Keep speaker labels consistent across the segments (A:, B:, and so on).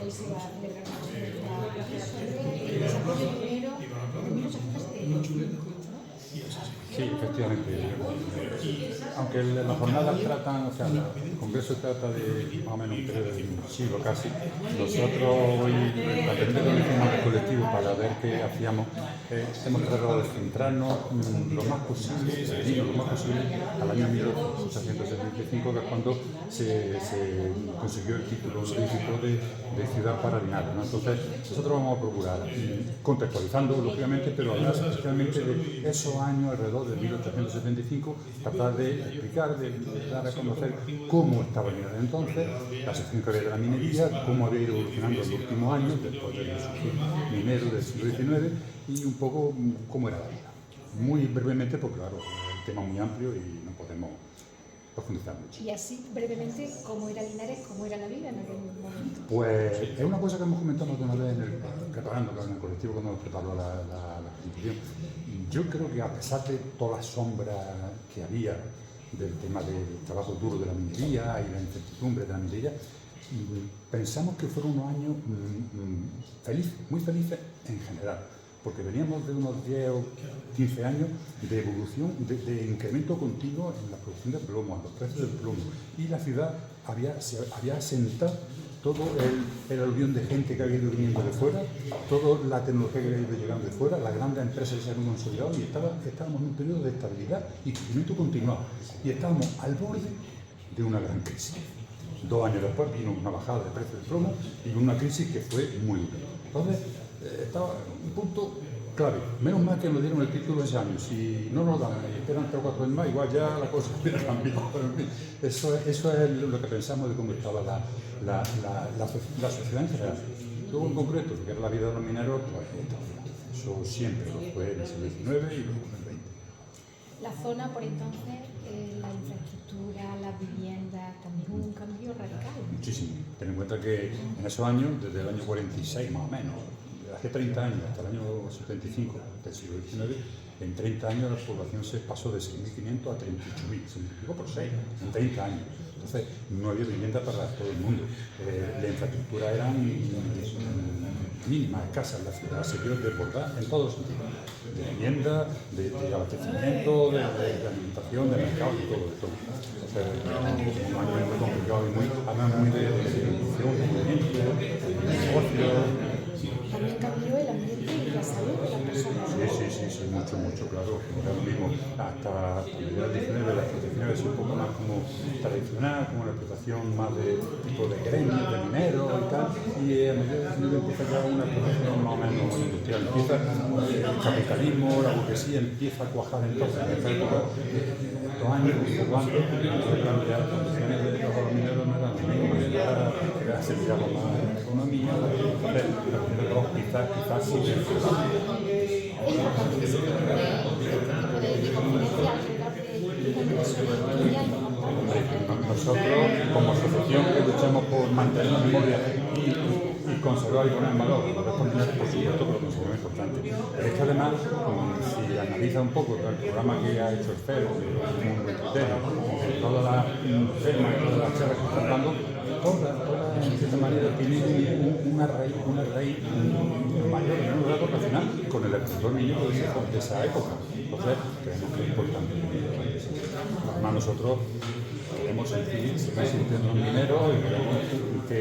A: hoy se va a celebrar una conferencia sobre el desarrollo minero en 1875, ¿no?
B: Sí, efectivamente. Aunque las jornadas tratan, o sea, el Congreso trata de más o menos un periodo de un siglo casi, nosotros hoy, la primera que hicimos al colectivo para ver qué hacíamos, hemos tratado de centrarnos lo más posible, lo más posible al año 1875, que es cuando se consiguió el título honorífico de ciudad para Linares, ¿no? Entonces, nosotros vamos a procurar, contextualizando, lógicamente, pero hablar especialmente de esos años alrededor de 1875, tratar de explicar, de dar a conocer cómo estaba Linares entonces, la sección que había de la minería, cómo había ido evolucionando en los últimos años, después del surgir minero del siglo XIX, y un poco cómo era la vida. Muy brevemente, porque claro, el tema es muy amplio y no podemos profundizar mucho.
A: Y así, brevemente, ¿cómo era Linares, cómo era la vida en aquel momento?
B: Pues es una cosa que hemos comentado de una vez preparando en el colectivo cuando nos preparó la constitución. Yo creo que a pesar de todas las sombras que había del tema del trabajo duro de la minería y la incertidumbre de la minería, pensamos que fueron unos años felices, muy felices en general, porque veníamos de unos 10 o 15 años de evolución, de incremento continuo en la producción de plomo, en los precios del plomo, y la ciudad se había asentado todo el aluvión de gente que había ido viniendo de fuera, toda la tecnología que había ido llegando de fuera, las grandes empresas que se habían consolidado, y estábamos en un periodo de estabilidad y crecimiento continuado, y estábamos al borde de una gran crisis. 2 años después vino una bajada de precios del plomo y una crisis que fue muy dura. Entonces, estaba un punto clave. Menos mal que nos dieron el título ese año. Si no nos dan y esperan 3 o 4 años más, igual ya la cosa hubiera cambiado. Eso es lo que pensamos de cómo estaba la sociedad en general. Luego, en concreto, lo que era la vida de los mineros, pues eso siempre lo fue en el siglo XIX y luego en el XX.
A: La zona, por entonces, la infraestructura, las viviendas, también hubo un cambio radical.
B: Muchísimo. Ten en cuenta que en esos años, desde el año 46 más o menos, hace 30 años hasta el año 75 del siglo XIX, en 30 años la población se pasó de 6.500 a 38.000, se multiplicó por 6 en 30 años. Entonces, no había vivienda para todo el mundo. La infraestructura era mínima, escasa. La ciudad se vio desbordada en todos los sentidos. De vivienda, de abastecimiento, de alimentación, de mercado, de todo. Entonces, un año muy complicado y muy de producción, de movimiento, de negocio.
A: También cambió el ambiente y la salud de las personas.
B: Sí, mucho, claro. Era lo mismo. Hasta mediados del XIX, la explotación era un poco más como tradicional, como una explotación más de tipo de gremios, de mineros y tal. Y a mediados del XIX empieza ya una explotación más o menos industrial. Empieza el capitalismo, la burguesía empieza a cuajar entonces en esta época. Estos años, poco antes, las condiciones de los mineros no eran las mismas, era se miraba más en la economía, quizás sí. Nosotros, como asociación que luchamos por mantener la memoria y conservar y poner en valor los restos mineros, por supuesto que lo consideramos importante. Pero es que además, si analiza un poco el programa que ha hecho el FED, el Mundo del Criterio, todas las firmas y todas las charlas que están dando, todas en cierta manera tienen una raíz mayor en un grado nacional con el agricultor minero de esa época. Entonces, creemos que es importante. Además, nosotros queremos seguir sintiendo los mineros y queremos que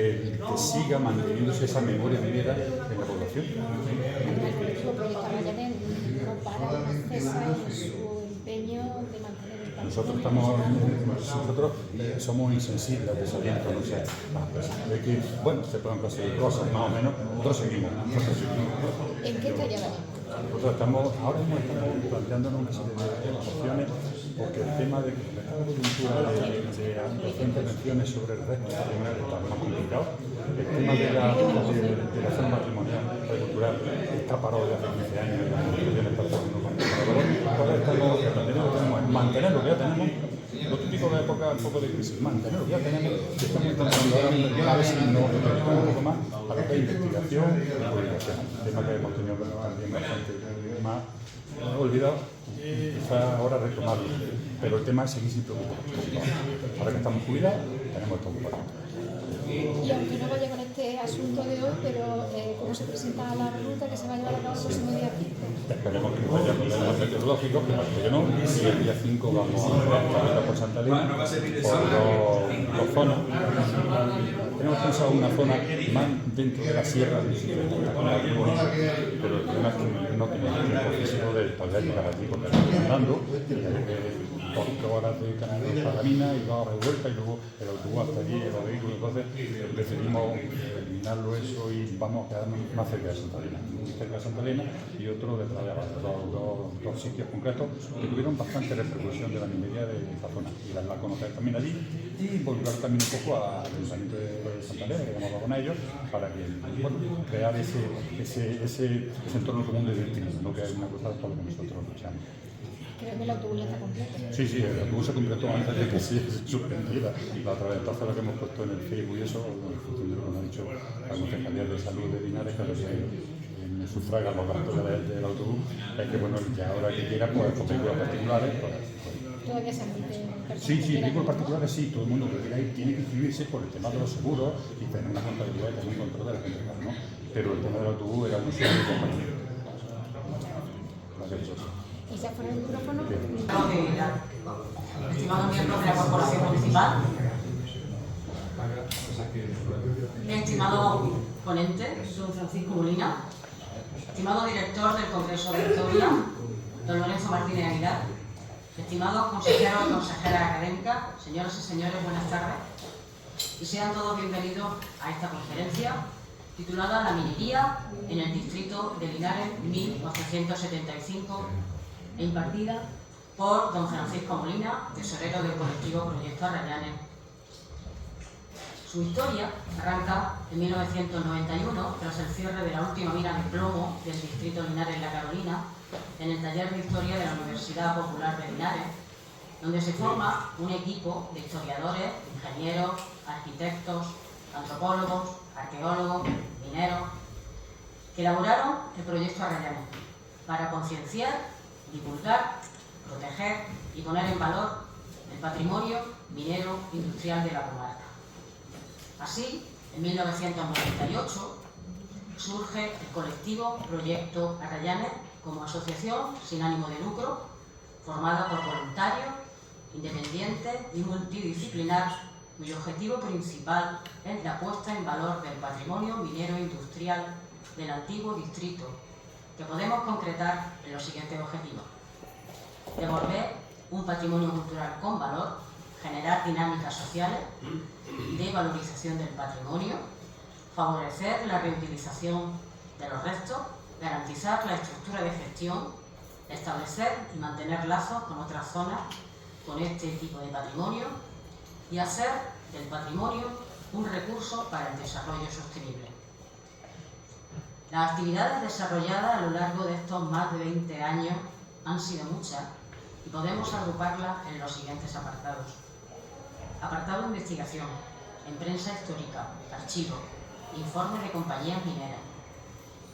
B: siga manteniéndose esa memoria minera en la población.
A: El colectivo Proyecto Magallanes no para, no cesa en su empeño de mantener el patrimonio.
B: Nosotros somos insensibles al desaliento, no sé, de que, bueno, se pueden conseguir cosas, más o menos, nosotros seguimos.
A: ¿En qué talla?
B: Nosotros ahora mismo estamos planteándonos una serie de opciones, porque el tema de la coyuntura de intervenciones sobre el resto patrimonial está más complicado. El tema de la zona patrimonial cultural está parado desde hace 15 años y las instituciones están haciendo con el valor. Ahora lo que tenemos es mantener lo que ya tenemos. Lo típico de la época, un poco de crisis, mantener lo que ya tenemos, que estamos intentando ahora a ver si nos dedicamos un poco más a lo que es investigación y publicación. Tema que hemos tenido también bastante más olvidado, quizás ahora retomarlo, pero el tema es seguir sin preocuparnos. Ahora que estamos jubilados, tenemos esta ocupación.
A: Y aunque no vaya con este asunto de hoy, pero ¿cómo se presenta la ruta que se va a llevar a cabo el próximo día 5?
B: Esperemos que no haya problemas meteorológicos, que parece que no. Y el día 5 vamos a hacer la ruta por Santa Elena, por dos zonas. Tenemos pensado una zona más dentro de la sierra, de un sitio espectacular, muy bonito, pero el problema es que no tenemos tiempo físico de poder llegar allí porque estamos andando, y hay que 4 horas de Canarias para la mina y 2 horas de vuelta y luego el autobús hasta allí, los vehículos. Entonces decidimos eliminarlo eso y vamos a quedarnos más cerca de Santa Elena, muy cerca de Santa Elena y otro de Playa Baja, dos sitios concretos que tuvieron bastante repercusión de la minería de esta zona, y darla a conocer también allí y volver también un poco al Ayuntamiento de Santa Elena, que hemos hablado con ellos, para que, bueno, crear ese entorno común de destino, que es una cosa por la que nosotros luchamos.
A: Creo que el autobús ya está completo.
B: Sí, el autobús se completó antes de que se suspendiera. La otra vez, entonces, lo que hemos puesto en el Facebook y eso, como ha dicho la Concejalía de Salud de Linares, que me sufraga los gastos del autobús, es que, bueno, ya ahora que quiera, pues con vehículos particulares, pues
A: Todavía se admite personas.
B: Sí, vehículos particulares sí, todo el mundo que quiera ir tiene que inscribirse por el tema de los seguros y tener una contabilidad y tener un control de la gente, ¿no? Pero el tema del autobús era un solo compartido.
A: ¿Y se fuera el micrófono?
C: Estimados miembros de la Corporación Municipal, estimado ponente, don Francisco Molina, estimado director del Congreso de Historia, don Lorenzo Martínez Aguilar, estimados consejeros y consejeras académicas, señoras y señores, buenas tardes, y sean todos bienvenidos a esta conferencia titulada La minería en el distrito de Linares 1875 e impartida por don Francisco Molina, tesorero del colectivo Proyecto Arrayanes. Su historia arranca en 1991 tras el cierre de la última mina de plomo del distrito Linares La Carolina en el taller de historia de la Universidad Popular de Linares, donde se forma un equipo de historiadores, ingenieros, arquitectos, antropólogos, arqueólogos, mineros, que elaboraron el proyecto Arrayanes para concienciar, divulgar, proteger y poner en valor el patrimonio minero industrial de la comarca. Así, en 1998 surge el colectivo Proyecto Arrayanes como asociación sin ánimo de lucro, formada por voluntarios, independientes y multidisciplinar, cuyo objetivo principal es la puesta en valor del patrimonio minero industrial del antiguo distrito, que podemos concretar en los siguientes objetivos: devolver un patrimonio cultural con valor, generar dinámicas sociales de valorización del patrimonio, favorecer la reutilización de los restos, garantizar la estructura de gestión, establecer y mantener lazos con otras zonas con este tipo de patrimonio y hacer del patrimonio un recurso para el desarrollo sostenible. Las actividades desarrolladas a lo largo de estos más de 20 años han sido muchas y podemos agruparlas en los siguientes apartados. Apartado de investigación, en prensa histórica, archivo, informes de compañías mineras,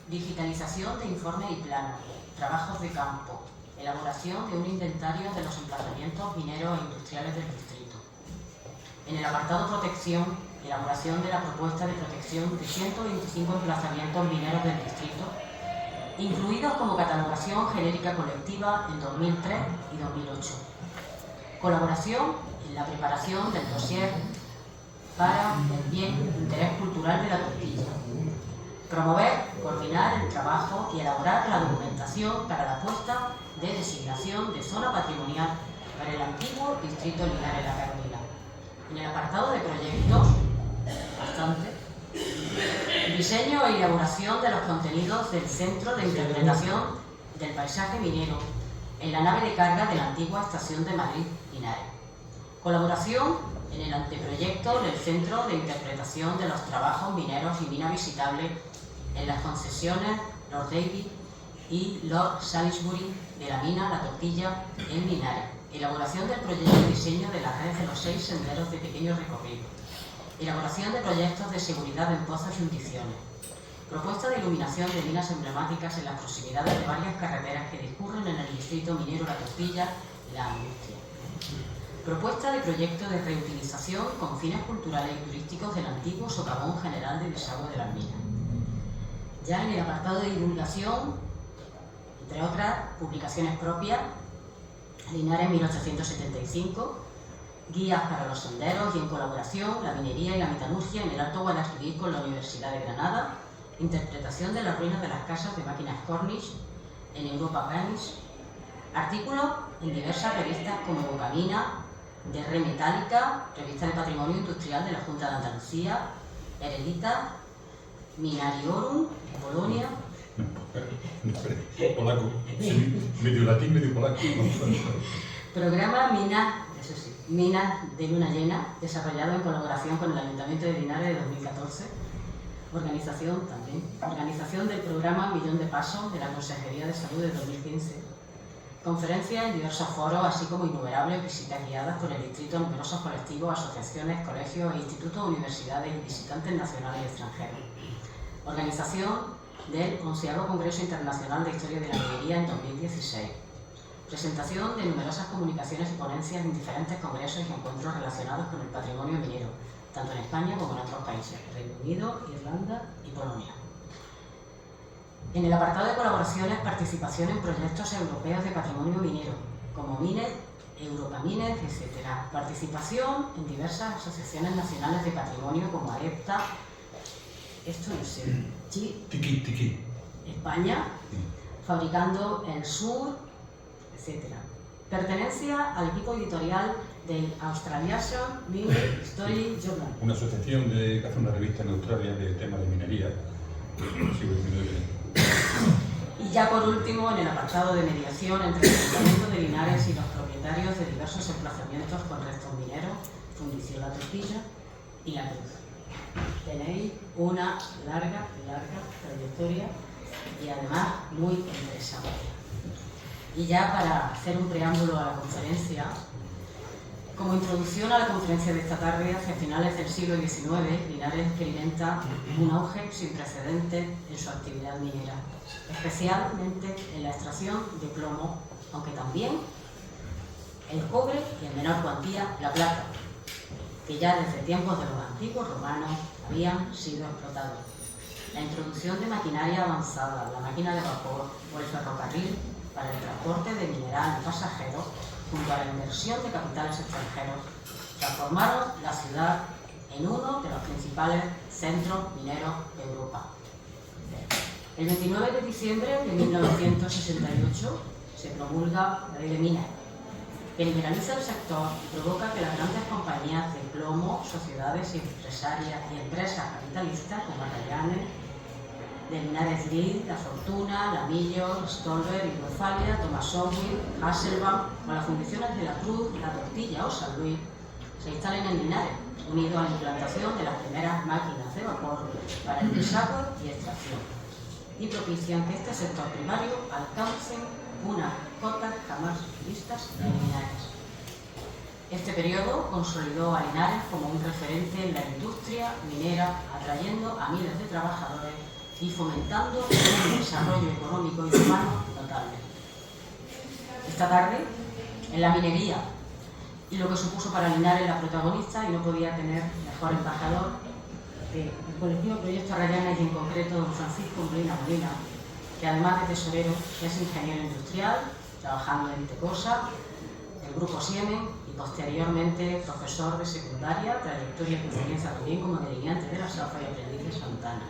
C: digitalización de informes y planos, trabajos de campo, elaboración de un inventario de los emplazamientos mineros e industriales del distrito. En el apartado protección, elaboración de la propuesta de protección de 125 emplazamientos mineros del distrito, incluidos como catalogación genérica colectiva en 2003 y 2008. Colaboración en la preparación del dossier para el bien de interés cultural de la tortilla. Promover, coordinar el trabajo y elaborar la documentación para la puesta de designación de zona patrimonial para el antiguo distrito Linares La Carolina. En el apartado de proyectos, diseño e elaboración de los contenidos del Centro de Interpretación del Paisaje Minero en la nave de carga de la antigua estación de Madrid, Linares. Colaboración en el anteproyecto del Centro de Interpretación de los Trabajos Mineros y Mina Visitable en las concesiones Lord David y Lord Salisbury de la mina La Tortilla en Linares. Elaboración del proyecto de diseño de la red de los 6 senderos de pequeño recorrido. Elaboración de proyectos de seguridad en pozos y hundiciones. Propuesta de iluminación de minas emblemáticas en las proximidades de varias carreteras que discurren en el distrito minero La Tortilla y La Angustia. Propuesta de proyecto de reutilización con fines culturales y turísticos del antiguo socavón general de desagüe de las minas. Ya en el apartado de divulgación, entre otras publicaciones propias, Linares 1875, guías para los senderos y en colaboración, la minería y la metalurgia en el Alto Guadalquivir con la Universidad de Granada, interpretación de las ruinas de las casas de máquinas Cornish en Europa Games, artículos en diversas revistas como Bocamina, de Re Metálica, Revista de Patrimonio Industrial de la Junta de Andalucía, Heredita, Minariorum, Polonia.
B: Polaco, sí, medio latín, medio polaco.
C: Programa Minas de Luna Llena, desarrollado en colaboración con el Ayuntamiento de Linares de 2014. Organización del programa Millón de Pasos de la Consejería de Salud de 2015. Conferencias en diversos foros, así como innumerables visitas guiadas por el distrito a numerosos colectivos, asociaciones, colegios e institutos, universidades y visitantes nacionales y extranjeros. Organización del 11º Congreso Internacional de Historia de la Minería en 2016. Presentación de numerosas comunicaciones y ponencias en diferentes congresos y encuentros relacionados con el patrimonio minero, tanto en España como en otros países, Reino Unido, Irlanda y Polonia. En el apartado de colaboraciones, participación en proyectos europeos de patrimonio minero, como Mines, Europamines, etc. Participación en diversas asociaciones nacionales de patrimonio, como AEPTA, esto no sé,
B: Tiki.
C: España, Fabricando el Sur, etc. Pertenencia al equipo editorial del Australian Mining History Journal.
B: Una asociación que hace una revista en Australia del tema de minería.
C: Y ya por último, en el apartado de mediación entre el Ayuntamiento de Linares y los propietarios de diversos emplazamientos con restos mineros, Fundición La Tortilla y La Cruz. Tenéis una larga trayectoria y además muy interesante. Y ya para hacer un preámbulo a la conferencia, como introducción a la conferencia de esta tarde, hacia finales del siglo XIX, Linares experimenta un auge sin precedentes en su actividad minera, especialmente en la extracción de plomo, aunque también el cobre y en menor cuantía la plata, que ya desde tiempos de los antiguos romanos habían sido explotados. La introducción de maquinaria avanzada, la máquina de vapor o el ferrocarril para el transporte de mineral y pasajeros, junto a la inversión de capitales extranjeros, transformaron la ciudad en uno de los principales centros mineros de Europa. El 29 de diciembre de 1968 se promulga la Ley de Minas, que liberaliza el sector y provoca que las grandes compañías de plomo, sociedades empresarias y empresas capitalistas como Arrayanes, de Linares Grid, La Fortuna, La Millo, Stolber, Hidrofalia, Thomas-Owens, Hasselbaum o las fundiciones de La Cruz, La Tortilla o San Luis se instalen en Linares, unidos a la implantación de las primeras máquinas de vapor para el desagüe y extracción, y propician que este sector primario alcance unas cotas jamás vistas en Linares. Este periodo consolidó a Linares como un referente en la industria minera, atrayendo a miles de trabajadores y fomentando un desarrollo económico y humano notable. Esta tarde, en la minería y lo que supuso para Linares la protagonista, y no podía tener mejor embajador que el colectivo Proyecto Arrayanes y en concreto don Francisco Molina, que además de tesorero es ingeniero industrial, trabajando en Itecosa, el Grupo Siemens y posteriormente profesor de secundaria, trayectoria y experiencia también como delineante de la SAFA y aprendiz de Santana.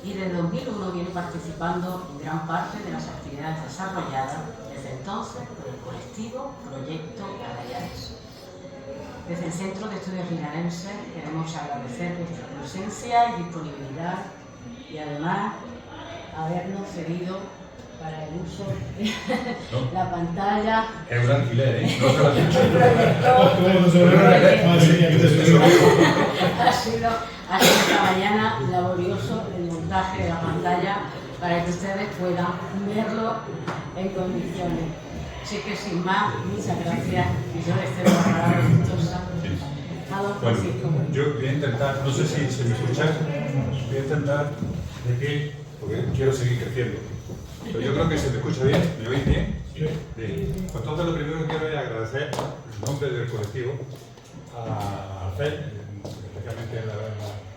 C: Y desde 2001 viene participando en gran parte de las actividades desarrolladas desde entonces por el colectivo Proyecto Arrayanes. Desde el Centro de Estudios Linarenses queremos agradecer vuestra presencia y disponibilidad y además habernos cedido para el uso de la pantalla.
B: Es un alquiler, ¿eh? No se lo has dicho.
C: Ha sido esta mañana laborioso el montaje de la pantalla para que ustedes puedan verlo en condiciones. Así que sin más, muchas gracias y yo les cedo la palabra gustosa a don Francisco.
B: Bueno, yo voy a intentar, no sé si se me escucha, voy a intentar de pie, porque quiero seguir creciendo. Pero yo creo que se me escucha bien, ¿me oís bien? Bien. Pues entonces lo primero que quiero es agradecer en nombre del colectivo a FED, especialmente a la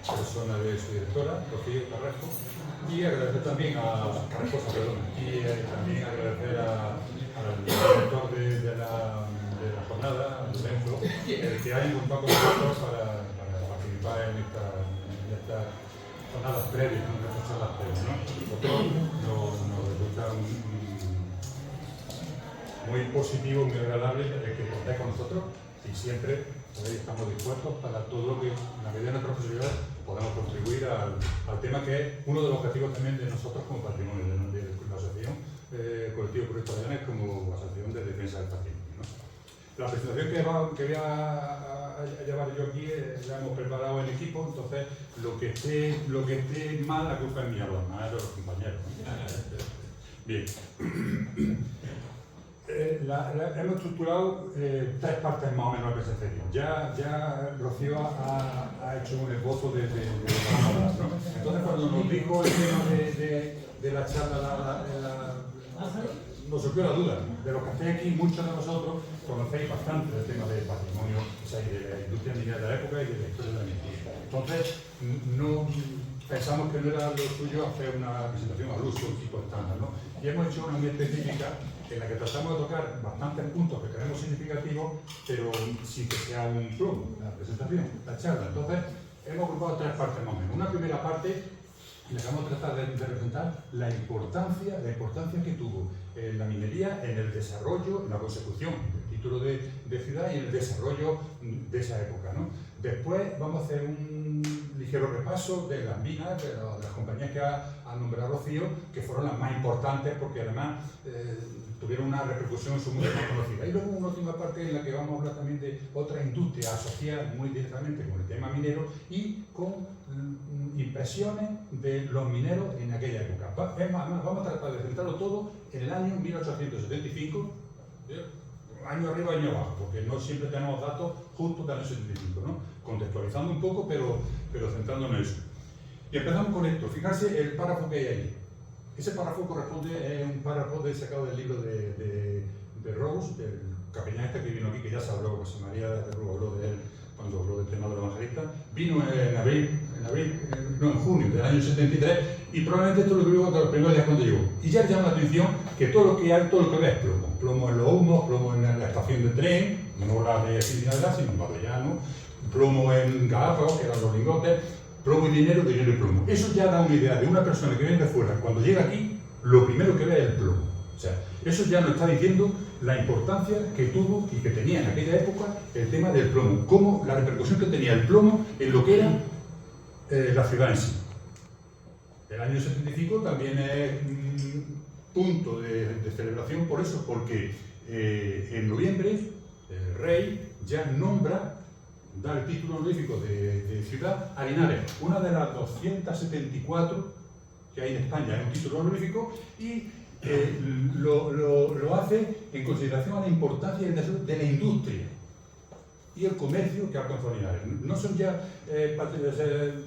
B: persona de su directora, Rocío Carrasco, y agradecer también a Carrascosa, perdón, y también agradecer al director de la jornada, Lorenzo, el que haya contado con nosotros para participar en estas jornadas previas, en estas charlas previas, ¿no? Nosotros nos resulta muy positivo, muy agradable que contéis con nosotros y siempre estamos dispuestos para todo lo que, en la medida de nuestras posibilidades, podamos contribuir al tema que es uno de los objetivos también de nosotros como patrimonio, de la asociación Colectivo Proyecto Leones como asociación de defensa del patrimonio, ¿no? La presentación que voy a llevar yo aquí la hemos preparado en equipo, entonces lo que esté mal, la culpa es mía, los demás de los compañeros. Bien. Hemos estructurado tres partes más o menos de presentación. Ya Rocío ha hecho un esbozo de la obra, ¿no? Entonces, cuando nos dijo el tema de la charla, nos surgió la duda. De los que estáis aquí, muchos de vosotros conocéis bastante del tema del patrimonio, o sea, de la industria minera de la época y de la historia de la minería. Entonces, no pensamos que no era lo suyo hacer una presentación al uso, un tipo estándar, ¿no? Y hemos hecho una muy específica en la que tratamos de tocar bastantes puntos que creemos significativos, pero sí que sea un plomo, la presentación, la charla. Entonces, hemos agrupado tres partes más o menos. Una primera parte en la que vamos a tratar de representar la importancia que tuvo la minería en el desarrollo, en la consecución del título de ciudad y en el desarrollo de esa época, ¿no? Después vamos a hacer un ligero repaso de las minas, de las compañías que ha nombrado Rocío, que fueron las más importantes porque además tuvieron una repercusión en su mundo más conocida. Y luego una última parte en la que vamos a hablar también de otra industria asociada muy directamente con el tema minero y con impresiones de los mineros en aquella época. Vamos a tratar de centrarlo todo en el año 1875, año arriba, año abajo, porque no siempre tenemos datos justos del año 75, ¿no? Contextualizando un poco, pero centrándonos en eso. Y empezamos con esto. Fijarse el párrafo que hay ahí. Ese párrafo corresponde a un párrafo sacado del libro de Rose, del capellán este que vino aquí, que ya se habló, José María de Rúa habló de él cuando habló del tema del evangelista. Vino en junio del año 73, y probablemente esto lo escribió de los primeros días cuando llegó. Y ya llama la atención que todo lo que ves es plomo. Plomo en los humos, plomo en la estación de tren, no la de Ciudad, sino la de Llano, plomo en Galápagos, que eran los lingotes, plomo y dinero y plomo. Eso ya da una idea de una persona que viene de fuera. Cuando llega aquí, lo primero que ve es el plomo. O sea, eso ya nos está diciendo la importancia que tuvo y que tenía en aquella época el tema del plomo, cómo la repercusión que tenía el plomo en lo que era la ciudad en sí. El año 75 también es punto de celebración por eso, porque en noviembre el rey ya da el título honorífico de ciudad a Linares, una de las 274 que hay en España, es un título honorífico, y lo hace en consideración a la importancia de la industria y el comercio que alcanzó Linares. No son ya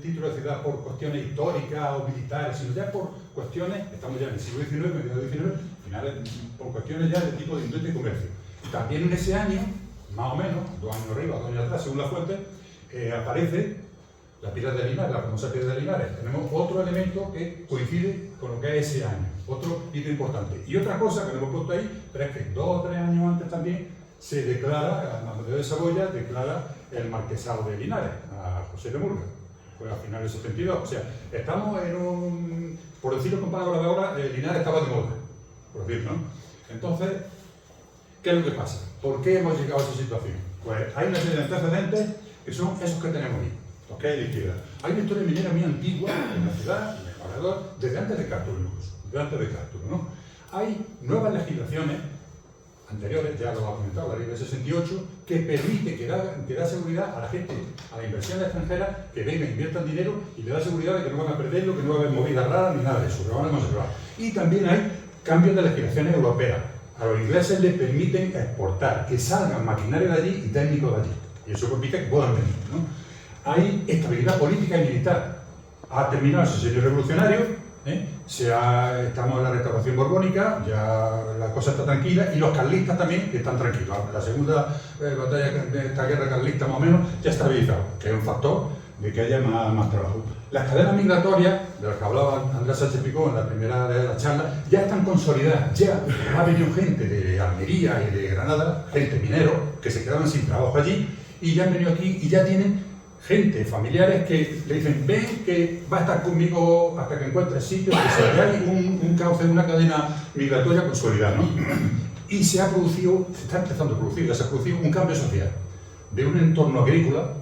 B: títulos de ciudad por cuestiones históricas o militares, sino ya por cuestiones, estamos ya en el siglo XIX, mediados del XIX, finales, por cuestiones ya de tipo de industria y comercio. También en ese año, más o menos, 2 años arriba, 2 años atrás, según la fuente, aparece la piedra de Linares, la famosa piedra de Linares. Tenemos otro elemento que coincide con lo que es ese año, otro hito importante. Y otra cosa que no hemos puesto ahí, pero es que 2 o 3 años antes también se declara, la Mateo de Saboya declara el marquesado de Linares a José de Murga, fue a finales del 72. O sea, estamos en un, por decirlo con palabras de ahora, Linares estaba de moda, por decirlo, ¿no? Entonces, ¿qué es lo que pasa? ¿Por qué hemos llegado a esa situación? Pues hay una serie de antecedentes que son esos que tenemos ahí, los que hay de izquierda. Hay una historia minera muy antigua en la ciudad, en el alrededor, desde antes de Castro incluso, desde antes de Castro, ¿no? Hay nuevas legislaciones anteriores, ya lo ha comentado la ley del 68, que permite, que da seguridad a la gente, a la inversión extranjera, que venga, inviertan dinero y le da seguridad de que no van a perderlo, que no va a haber movidas raras ni nada de eso, que lo van a conservar. Y también hay cambios de legislaciones europeas. A los ingleses les permiten exportar, que salgan maquinaria de allí y técnicos de allí. Y eso permite que puedan venir, ¿no? Hay estabilidad política y militar. Ha terminado ese sello revolucionario, estamos en la restauración borbónica, ya la cosa está tranquila, y los carlistas también están tranquilos. La segunda batalla de esta guerra carlista más o menos ya está estabilizada, que es un factor de que haya más trabajo. Las cadenas migratorias, de las que hablaba Andrés Sánchez Picó en la primera de la charla, ya están consolidadas. Ya ha venido gente de Almería y de Granada, gente minero, que se quedaban sin trabajo allí, y ya han venido aquí y ya tienen gente, familiares, que le dicen: ven que va a estar conmigo hasta que encuentre sitio, que ya hay un cauce, una cadena migratoria consolidada, ¿no? Y se está empezando a producir, ya se ha producido un cambio social de un entorno agrícola,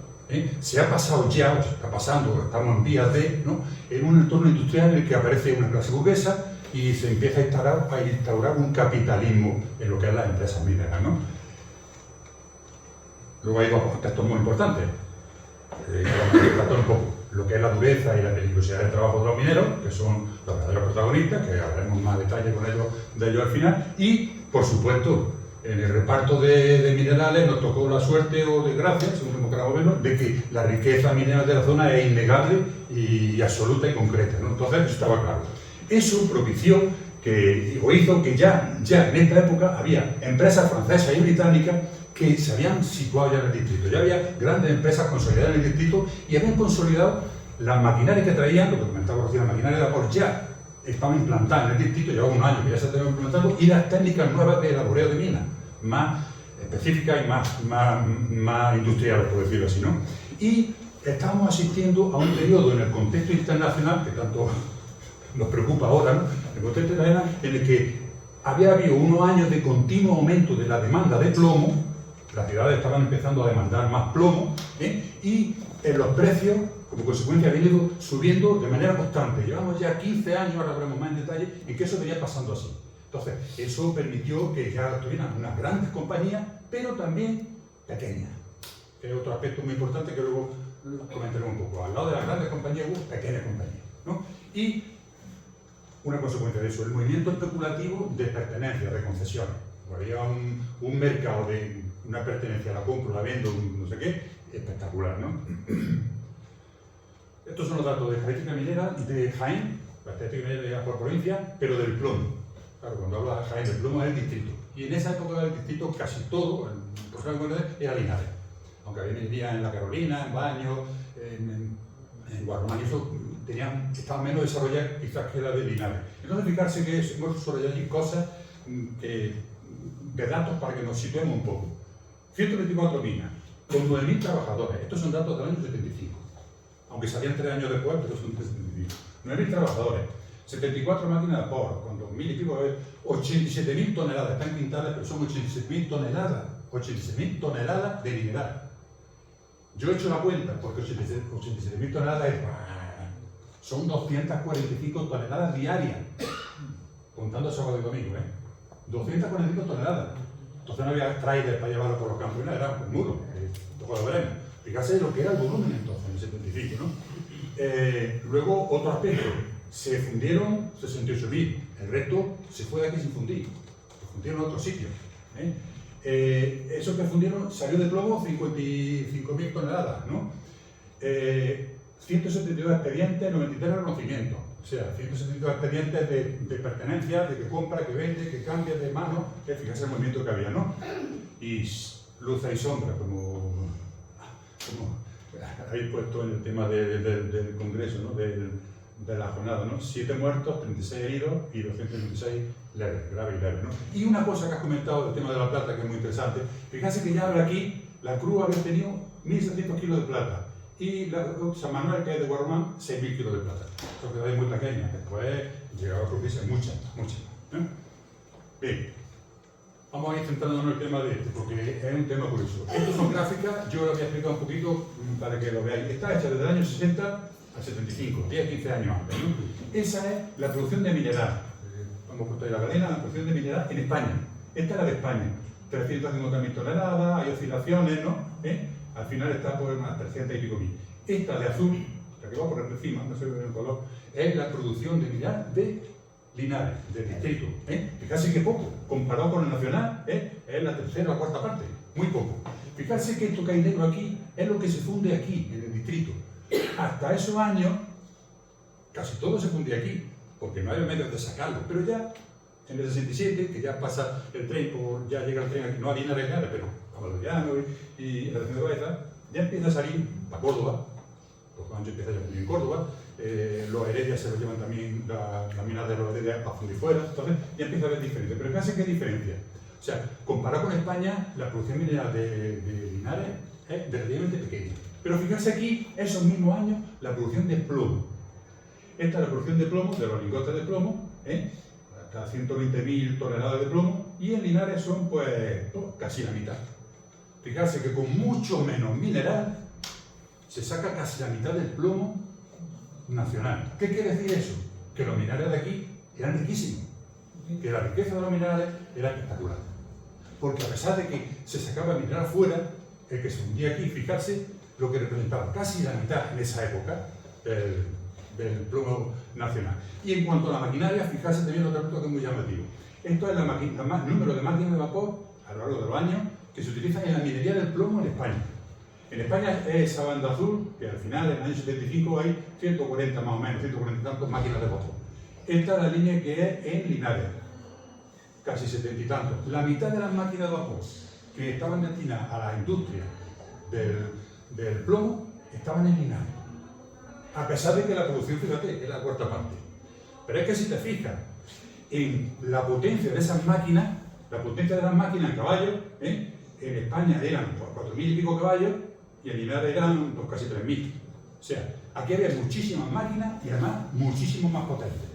B: se ha pasado ya, o se está pasando, estamos en vías de, ¿no?, en un entorno industrial en el que aparece una clase burguesa y se empieza a instaurar un capitalismo en lo que es las empresas mineras, ¿no? Luego hay dos aspectos muy importantes. Un poco lo que es la dureza y la peligrosidad del trabajo de los mineros, que son los verdaderos protagonistas, que hablaremos más detalle de ellos al final, y, por supuesto, en el reparto de minerales nos tocó la suerte o desgracia, según como queramos verlo, de que la riqueza minera de la zona es innegable y absoluta y concreta, ¿no? Entonces, eso estaba claro. Eso propició o hizo que ya en esta época había empresas francesas y británicas que se habían situado ya en el distrito. Ya había grandes empresas consolidadas en el distrito y habían consolidado las maquinarias que traían, lo que comentaba recién, la maquinaria de vapor ya estaban implantadas en el distrito, llevaba un año que ya se estaban implementando, y las técnicas nuevas de elaboreo de minas, más específicas y más industriales, por decirlo así, ¿no? Y estábamos asistiendo a un periodo en el contexto internacional, que tanto nos preocupa ahora, ¿no?, el contexto internacional, en el que había habido unos años de continuo aumento de la demanda de plomo. Las ciudades estaban empezando a demandar más plomo, y los precios, como consecuencia, habían ido subiendo de manera constante. Llevamos ya 15 años, ahora veremos más en detalle, en que eso venía pasando así. Entonces, eso permitió que ya tuvieran unas grandes compañías, pero también pequeñas, que es otro aspecto muy importante que luego comentaremos un poco. Al lado de las grandes compañías hubo pequeñas compañías, ¿no? Y una consecuencia de eso, el movimiento especulativo de pertenencia, de concesiones. Había un mercado de una pertenencia, la compro, la vendo, no sé qué, espectacular, ¿no? Estos son los datos de estadística minera de Jaén, la estadística minera por provincia, pero del plomo. Claro, cuando hablo de Jaén, el plomo es el distrito. Y en esa época del distrito casi todo, era Linares. Aunque había minería en la Carolina, en Baños, en Guarromán, y eso estaba menos desarrollado quizás que la de Linares. Entonces, fijarse que hemos desarrollado allí cosas de datos para que nos situemos un poco. 124 minas, con 9.000 trabajadores. Estos son datos del año 75. Aunque salían 3 años después, pero son 75. 9.000 trabajadores, 74 máquinas de vapor, con 2.000 y pico, 87.000 toneladas. Están quintales, pero son 87.000 toneladas. 86.000 toneladas de mineral. Yo he hecho la cuenta, porque 87.000 toneladas son 245 toneladas diarias. Contando sábado y domingo, 245 toneladas. Entonces no había trailer para llevarlo por los campos, era un muro. Luego lo veremos. Fíjate lo que era el volumen entonces, en el 75, ¿no? Luego, otro aspecto, se fundieron 68.000, el resto se fue de aquí sin fundir, se fundieron en otros sitios. Eso que fundieron salió de plomo 55.000 toneladas, ¿no? 172 expedientes, 93 reconocimientos. O sea, 172 expedientes de pertenencia, de que compra, que vende, que cambia de mano, que fíjate el movimiento que había, ¿no? Y luz y sombra, como habéis puesto en el tema del Congreso, ¿no?, de la jornada, ¿no? 7 muertos, 36 heridos y 226 leves, graves y leves, ¿no? Y una cosa que has comentado del tema de la plata, que es muy interesante, fíjate que ya habla aquí, la cruz había tenido 1.700 kilos de plata. Y San Manuel, que es de Guarromán, 6.000 kilos de plata. Esto queda muy pequeña, después llegaba a producirse muchas. Bien, vamos a ir centrándonos en el tema de este, porque es un tema curioso. Estas son gráficas, yo lo voy a explicar un poquito para que lo veáis. Está hecha desde el año 60 al 75, 10-15 años antes, ¿no? Esa es la producción de mineral. Hemos puesto ahí la cadena, la producción de mineral en España. Esta es la de España. 350.000 toneladas, hay oscilaciones, ¿no? Al final está por unas 300 y pico mil. Esta de azul, la que va por encima, no se ve el color, es la producción de mineral de Linares, del distrito. Fíjate que poco, comparado con el nacional, es la tercera o cuarta parte, muy poco. Fíjate que esto que hay negro aquí es lo que se funde aquí, en el distrito. Hasta esos años, casi todo se fundía aquí. porque no había medios de sacarlo. Pero ya, en el 67, que ya pasa el tren, ya llega el tren aquí, no a Linares, pero a Valoriano y la región de Baeza, ya empieza a salir para Córdoba, porque Ancho empieza ya en Córdoba, los Heredias se lo llevan también, la mina de los Heredias a fundir fuera, entonces ya empieza a haber diferencia. Pero fíjense qué diferencia. O sea, comparado con España, la producción mineral de Linares es relativamente pequeña. Pero fíjense aquí, esos mismos años, la producción de plomo. Esta es la producción de plomo, de los lingotes de plomo, hasta 120.000 toneladas de plomo, y en Linares son pues casi la mitad. Fíjense que con mucho menos mineral se saca casi la mitad del plomo nacional. ¿Qué quiere decir eso? Que los minerales de aquí eran riquísimos, que la riqueza de los minerales era espectacular. Porque a pesar de que se sacaba mineral fuera, el que se hundía aquí, fijarse, lo que representaba casi la mitad en esa época del plomo nacional. Y en cuanto a la maquinaria, fijarse también otro punto que es muy llamativo. Esto es el número de máquinas de vapor a lo largo de los años que se utilizan en la minería del plomo en España. En España es esa banda azul, que al final, en el año 75, hay 140 más o menos, 140 y tantos máquinas de vapor. Esta es la línea que es en Linares, casi 70 y tantos. La mitad de las máquinas de vapor que estaban destinadas a la industria del plomo estaban en Linares. A pesar de que la producción, fíjate, es la cuarta parte. Pero es que si te fijas en la potencia de esas máquinas, la potencia de las máquinas en caballos, en España eran 4.000 y pico caballos y en Linares eran casi 3.000. O sea, aquí había muchísimas máquinas y además muchísimo más potentes.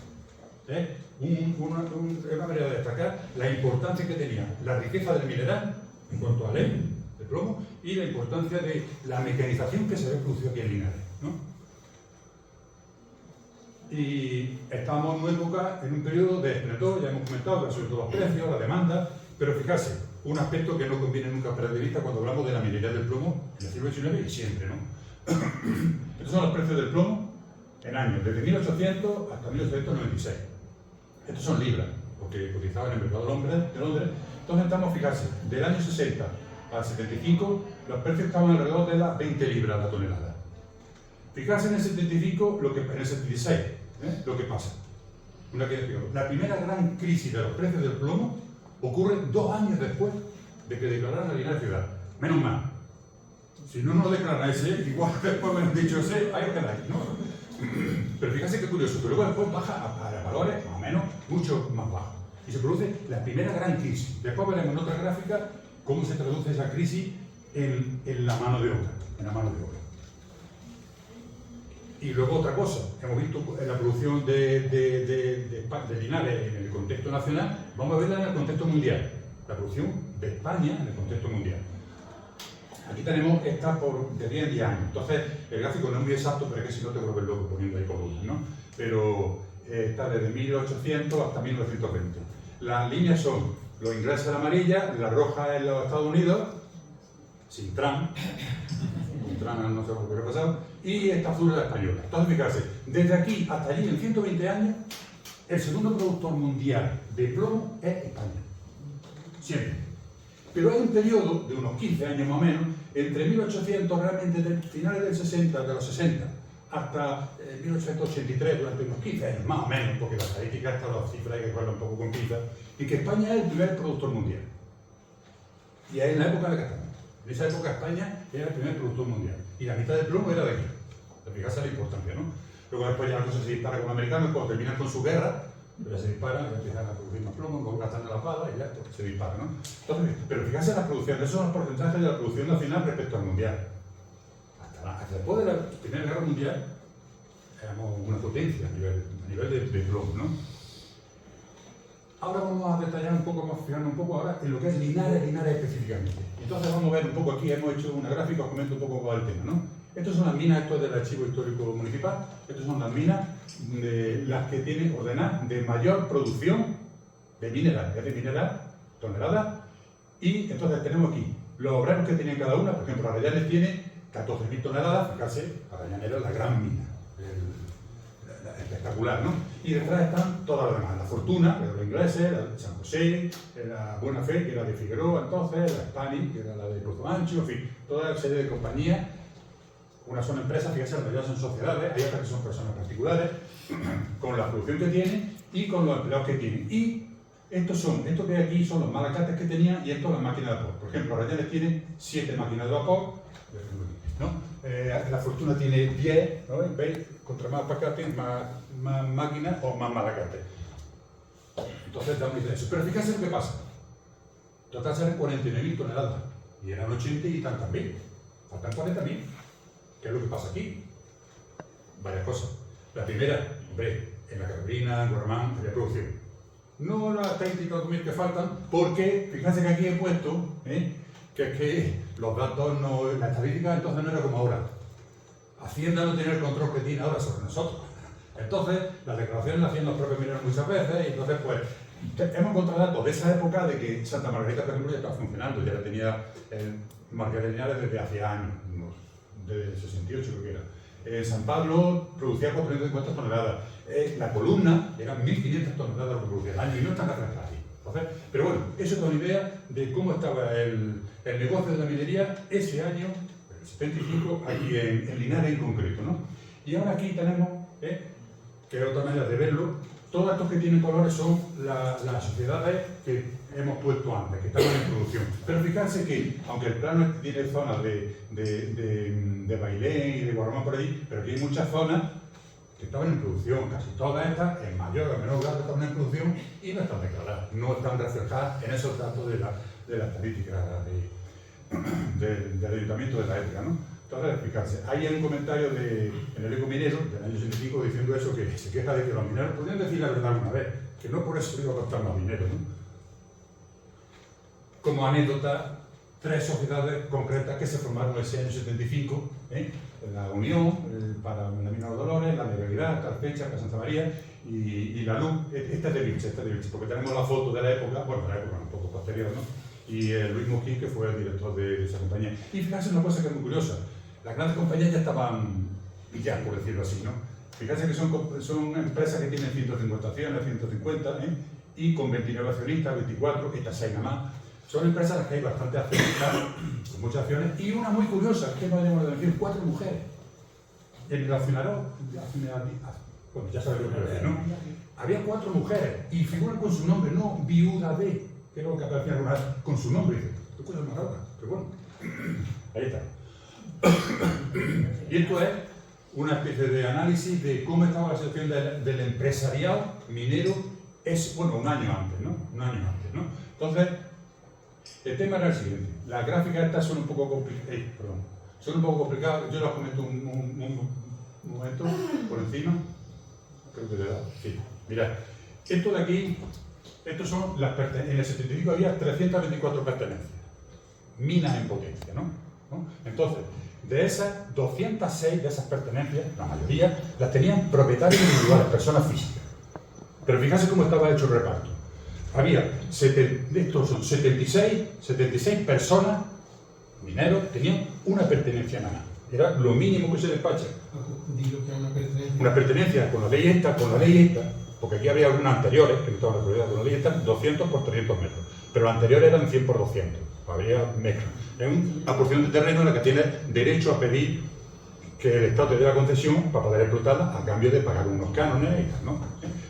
B: Una manera de destacar la importancia que tenía la riqueza del mineral en cuanto a ley de plomo y la importancia de la mecanización que se había producido aquí en Linares, ¿no? Y estamos en una época, en un periodo de esplendor, ya hemos comentado que sobre todo los precios, la demanda, pero fíjate, un aspecto que no conviene nunca perder de vista cuando hablamos de la minería del plomo en el siglo XIX y siempre, ¿no? Estos son los precios del plomo en años, desde 1800 hasta 1896. Estos son libras, porque cotizaban en el mercado de Londres. Entonces estamos, fijarse, del año 60 al 75, los precios estaban alrededor de las 20 libras la tonelada. Fijarse en el 75, en el 76, lo que pasa. La primera gran crisis de los precios del plomo ocurre 2 años después de que declararan la Linares ciudad. Menos mal. Si no nos declaran ese, igual después me han dicho ese, ahí quedáis, ¿no? Pero fíjate qué curioso, que luego después baja a valores más o menos mucho más bajos. Y se produce la primera gran crisis. Después veremos en otra gráfica cómo se traduce esa crisis en la mano de obra. Y luego otra cosa, hemos visto en la producción de Linares en el contexto nacional, vamos a verla en el contexto mundial, la producción de España en el contexto mundial. Aquí tenemos esta de 10 en 10 años, entonces el gráfico no es muy exacto, pero es que si no te vuelves loco poniendo ahí columnas, ¿no? Pero está desde 1800 hasta 1920. Las líneas son los ingleses en amarilla, la roja en los Estados Unidos, sin Trump, con Trump no sé por qué ha pasado, y esta azul es la española. Entonces, fíjense, desde aquí hasta allí, en 120 años, el segundo productor mundial de plomo es España. Siempre. Pero hay un periodo de unos 15 años más o menos, entre 1800, realmente de finales del 60, de los 60, hasta 1883, durante unos 15 años, más o menos, porque la estadística está las cifras hay que jugarla un poco con pinzas, y que España es el primer productor mundial. Y es en la época de Cataluña. En esa época España era el primer productor mundial. Y la mitad del plomo era de aquí. Fíjate la importancia, ¿no? Luego después ya la cosa se dispara con los americanos, cuando terminan con su guerra, pero se disparan, empiezan a producir más plomo, luego gastan la pala y ya se dispara, ¿no? Entonces, pero fíjate la producción, esos son los porcentajes de la producción nacional respecto al mundial. Hasta después de la Primera Guerra Mundial, éramos una potencia a nivel de plomo, ¿no? Ahora vamos a detallar un poco, vamos a fijarnos un poco ahora en lo que es Linares específicamente. Entonces vamos a ver un poco aquí, hemos hecho una gráfica, os comento un poco cuál es el tema, ¿no? Estas son las minas, esto es del Archivo Histórico Municipal, estas son las minas de las que tienen ordenadas de mayor producción de mineral, toneladas, y entonces tenemos aquí los obreros que tienen cada una, por ejemplo, Arrayanes tiene 14.000 toneladas, fíjate, Arrayanes era la gran mina, espectacular, ¿no? Y detrás están todas las demás, la Fortuna, que era de los ingleses, la de San José, la Buena Fe, que era de Figueroa entonces, la Spanish, que era la de Cruz Ancho, en fin, toda la serie de compañías Unas son empresas, fíjense, la mayoría son sociedades, hay otras que son personas particulares, con la producción que tienen y con los empleados que tienen. Y estos que hay aquí son los malacates que tenían y esto las máquinas de vapor. Por ejemplo, Rayanes tiene 7 máquinas de vapor, ¿no? La Fortuna tiene 10, ¿no? ¿Veis? Contra más malacates, más máquinas o más malacates. Entonces da una idea de eso. Pero fíjense lo que pasa. Total salen 49.000 toneladas y eran 80 y tantas mil. Faltan 40.000. ¿Qué es lo que pasa aquí? Varias cosas. La primera, hombre, en la Carolina, en Guarramán, había producción. No las 30 y tantos mil que faltan, porque fíjense que aquí he puesto que es que los datos, la estadística entonces no era como ahora. Hacienda no tenía el control que tiene ahora sobre nosotros. Entonces, las declaraciones las hacían los propios mineros muchas veces, y entonces, pues, hemos encontrado datos de esa época de que Santa Margarita, por ejemplo, ya estaba funcionando, ya la tenía Marqués de Linares desde hacía años, desde el 68 creo que era. San Pablo producía 450 toneladas. La Columna eran 1.500 toneladas lo que producía al año y no están reflejadas aquí. Entonces, pero bueno, eso es una idea de cómo estaba el negocio de la minería ese año, el 75, aquí en Linares en concreto, ¿no? Y ahora aquí tenemos, que es otra manera de verlo, todos estos que tienen colores son las sociedades que hemos puesto antes, que estaban en producción. Pero fijarse que, aunque el plano tiene zonas de Bailén y de Guarramán por allí, pero aquí hay muchas zonas que estaban en producción, casi todas estas, en mayor o menor grado estaban en producción y no están declaradas, no están reflejadas en esos datos de la estadística del ayuntamiento de la época, ¿no? Entonces, fijarse, hay un comentario en el Eco Minero del año 65 diciendo eso, que se queja de que los mineros podrían decir la verdad alguna vez, que no por eso iba a costar más dinero, ¿no? Como anécdota, 3 sociedades concretas que se formaron ese año 75, la Unión, para la Mina de Dolores, la Legalidad, Carpecha, Santa María y la Luz. Esta es de Vilche, porque tenemos la foto de la época, bueno, de la época un poco posterior, ¿no? Y Luis Mosquín, que fue el director de esa compañía. Y fíjense una cosa que es muy curiosa, las grandes compañías ya estaban pilladas, por decirlo así, ¿no? Fíjense que son empresas que tienen 150 acciones, 150, y con 29 accionistas, 24, estas 6 nada más. Son empresas en las que hay bastantes accionistas, con muchas acciones, y una muy curiosa, que no llamamos la atención, 4 mujeres. En el accionariado, bueno, ya sabéis lo que es, ¿no? Había 4 mujeres, y figuran con su nombre, no viuda de, que es lo que aparecía alguna vez, con su nombre, y dice, tú cuidas más ahora, pero bueno, ahí está. Y esto es una especie de análisis de cómo estaba la situación del empresariado minero, bueno, un año antes, ¿no? Entonces, el tema era el siguiente. Las gráficas estas son un poco complicadas. Yo las comento un momento por encima. Creo que le da. Sí. Mirad, esto de aquí, estos son en el 75 había 324 pertenencias. Minas en potencia, ¿no? Entonces, de esas 206 de esas pertenencias, la mayoría, las tenían propietarios individuales, personas físicas. Pero fíjense cómo estaba hecho el reparto. Había, estos son 76 personas, mineros, tenían una pertenencia nada más. Era lo mínimo que se despacha. Una pertenencia con la ley esta, porque aquí había algunas anteriores, que no estaban recorridas con la ley esta, 200 por 300 metros. Pero las anteriores eran 100 por 200. Había mezcla. Es una porción de terreno en la que tienes derecho a pedir que el Estado te dé la concesión para poder explotarla a cambio de pagar unos cánones y tal, ¿no?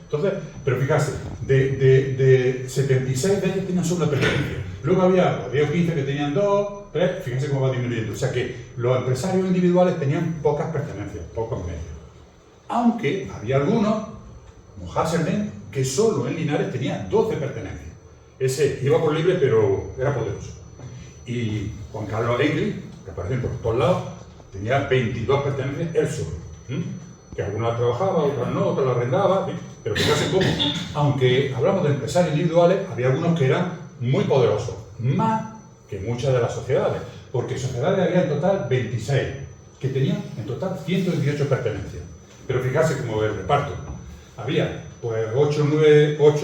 B: Entonces, pero fíjate, de 76 de ellos tenían solo una pertenencia. Luego había 10 o 15 que tenían 2, 3, fíjense cómo va disminuyendo. O sea que los empresarios individuales tenían pocas pertenencias, pocos medios. Aunque había algunos, como Hasselden, que solo en Linares tenía 12 pertenencias. Ese iba por libre, pero era poderoso. Y Juan Carlos Alegre, que aparecen por todos lados, tenía 22 pertenencias él solo. Que algunas trabajaba, otras no, otras las arrendaba, pero fíjense cómo, aunque hablamos de empresarios individuales, había algunos que eran muy poderosos, más que muchas de las sociedades, porque sociedades había en total 26, que tenían en total 118 pertenencias. Pero fíjense cómo el reparto, había pues 8 o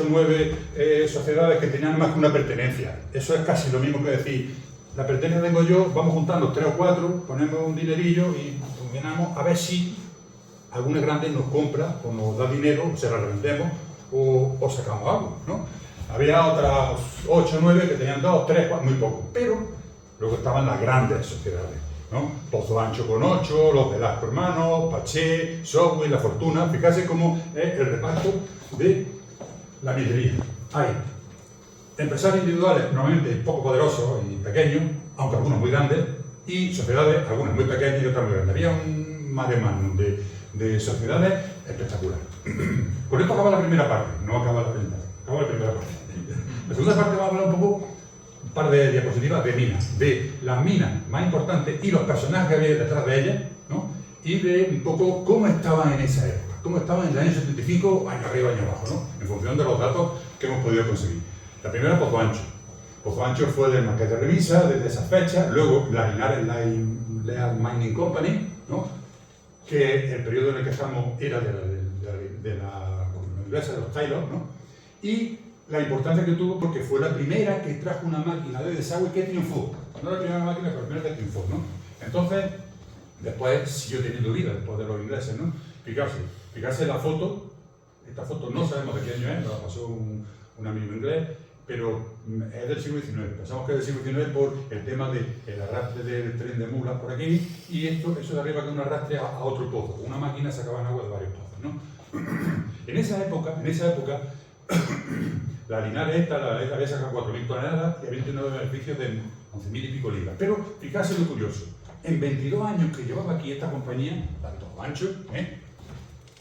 B: 9 sociedades que tenían más que una pertenencia. Eso es casi lo mismo que decir, la pertenencia tengo yo, vamos juntando 3 o 4, ponemos un dinerillo y combinamos a ver si alguna grande nos compra o nos da dinero, o se la revendemos o sacamos algo, ¿no? Había otras 8 o 9 que tenían 2, 3, 4, muy poco, pero luego estaban las grandes sociedades, ¿no? Pozo Ancho con 8, los Velasco hermanos, Paché, Sowey, La Fortuna. Fíjate cómo es el reparto de la minería. Hay empresarios individuales, normalmente poco poderosos y pequeños, aunque algunos muy grandes, y sociedades, algunas muy pequeñas y otras muy grandes. Había un mare magnum de sociedades espectacular. Con esto acaba la primera parte, no acaba la primera, acaba la primera parte. La segunda parte va a hablar un par de diapositivas de minas, de las minas más importantes y los personajes que había detrás de ellas, ¿no? Y de un poco cómo estaban en esa época, cómo estaban en el año 75, año arriba, año abajo, ¿no? En función de los datos que hemos podido conseguir. La primera, Pozo Ancho. Pozo Ancho fue del Marqués de Revisa, desde esa fecha, luego la Linares Leal Mining Company, ¿no? Que el periodo en el que estamos era de la inglesa, de los Taylor, ¿no? Y la importancia que tuvo porque fue la primera que trajo una máquina de desagüe que triunfó. No la primera máquina, pero la primera que triunfó, ¿no? Entonces, después siguió teniendo vida, después de los ingleses, ¿no? Fijarse la foto, esta foto no sabemos de qué año es, nos la pasó un amigo inglés, pero es del siglo XIX. Pensamos que es del siglo XIX por el tema del arrastre del tren de mulas por aquí, y eso de arriba que un arrastre a otro pozo. Una máquina sacaba agua de varios pozos, ¿no? En esa época, la Linares esta había sacado 4.000 toneladas y había tenido beneficios de 11.000 y pico libras. Pero fíjate lo curioso, en 22 años que llevaba aquí esta compañía, tanto Ancho,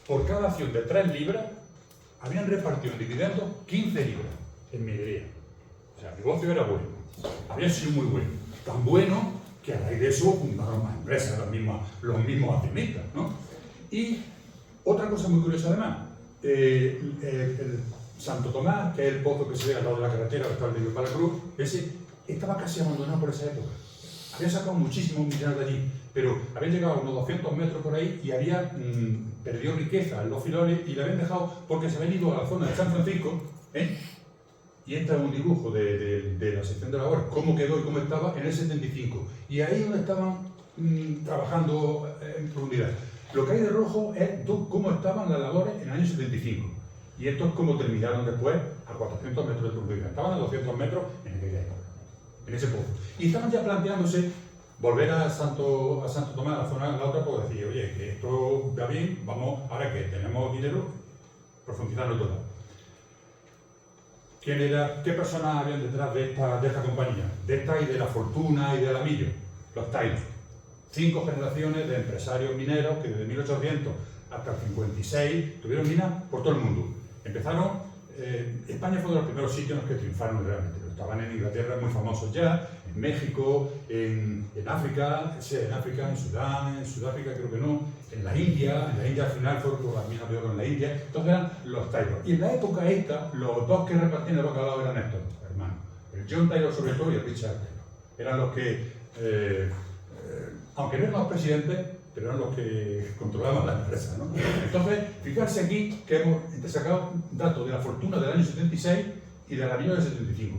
B: por cada acción de 3 libras, habían repartido en dividendos 15 libras en minería. O sea, el negocio era bueno, había sido muy bueno. Tan bueno que a raíz de eso fundaron más empresas, los mismos accionistas, ¿no? Y otra cosa muy curiosa además, el Santo Tomás, que es el pozo que se ve al lado de la carretera, que está el de Palacruz, ese estaba casi abandonado por esa época. Había sacado muchísimos mineros de allí, pero habían llegado a unos 200 metros por ahí y había perdido riqueza en los filones y le habían dejado porque se habían ido a la zona de San Francisco, y este es un dibujo de la sección de labores, cómo quedó y cómo estaba en el 75. Y ahí es donde estaban trabajando en profundidad. Lo que hay de rojo es cómo estaban las labores en el año 75. Y esto es cómo terminaron después a 400 metros de profundidad. Estaban a 200 metros en aquella época, en ese pozo. Y estaban ya planteándose volver a Santo Tomás, a la zona de la otra, pues decir, oye, que esto va bien, vamos, ahora que tenemos dinero, profundizarlo todo. ¿Qué personas habían detrás de esta compañía? De esta y de La Fortuna y de Alamillo, los Taylor. 5 generaciones de empresarios mineros que desde 1800 hasta el 56 tuvieron minas por todo el mundo. Empezaron, España fue de los primeros sitios en los que triunfaron realmente. Estaban en Inglaterra muy famosos ya, en México, en África, en Sudán, en Sudáfrica creo que no, en la India al final fueron por las minas de oro en la India. Entonces eran los Taylor. Y en la época esta, los dos que repartían el bacalao eran estos hermanos. El John Taylor sobre todo y el Richard Taylor. Eran los que, aunque no eran los presidentes, pero eran los que controlaban la empresa, ¿no? Entonces, fijarse aquí que hemos sacado datos de La Fortuna del año 76 y de Alamillo del 75.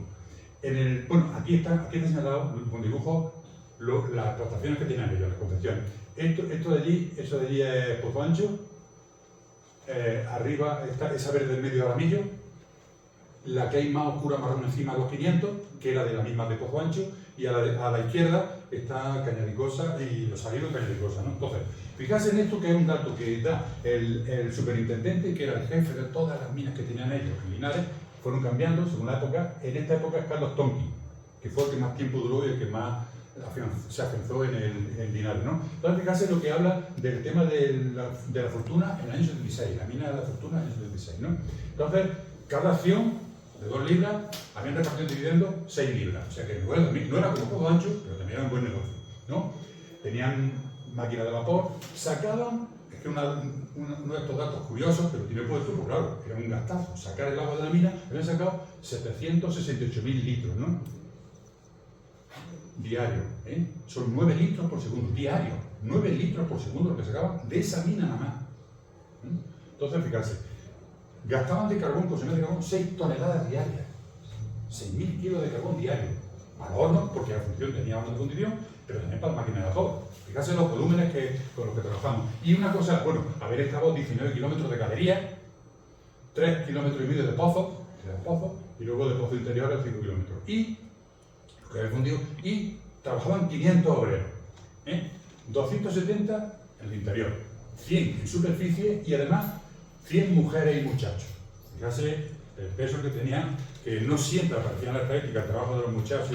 B: Bueno, aquí está señalado con dibujo las explotaciones que tienen ellos, las concesiones. Eso de allí es Pozo Ancho, arriba está esa verde del medio de Alamillo, la que hay más oscura marrón encima de los 500, que era de la misma de Pozo Ancho, y a la izquierda está Cañaricosa y Los Salidos de Cañaricosa, ¿no? Entonces, fíjate en esto que es un dato que da el superintendente, que era el jefe de todas las minas que tenían ellos en Linares, fueron cambiando según la época. En esta época es Carlos Tonki, que fue el que más tiempo duró y el que más se afianzó en Linares, ¿no? Entonces, fíjate lo que habla del tema de la Fortuna en el año 76, la mina de La Fortuna en el año 76, ¿no? Entonces, cada acción de 2 libras, habían repartido en dividendos 6 libras. O sea que bueno, no era como Pozo Ancho, pero también era un buen negocio, ¿no? Tenían máquinas de vapor, sacaban, es que uno de estos datos curiosos, pero tiene puesto, pues claro, era un gastazo, sacar el agua de la mina, habían sacado 768.000 litros, ¿no? Diario, son 9 litros por segundo, diario, 9 litros por segundo lo que sacaban de esa mina nada más. Entonces, fíjense. Gastaban de carbón, consumían de carbón 6 toneladas diarias, 6.000 kilos de carbón diario, para hornos, porque la función tenía horno de fundición, pero también para máquinas de vapor. Fíjate los volúmenes con los que trabajamos. Y una cosa, bueno, haber excavado 19 kilómetros de galería, 3,5 kilómetros de pozo, y luego de pozo interior a 5 kilómetros. Y, lo que había fundido, y trabajaban 500 obreros. 270 en el interior, 100 en superficie y además 100 mujeres y muchachos. Fíjate el peso que tenían, que no siempre aparecía en la estadística el trabajo de los muchachos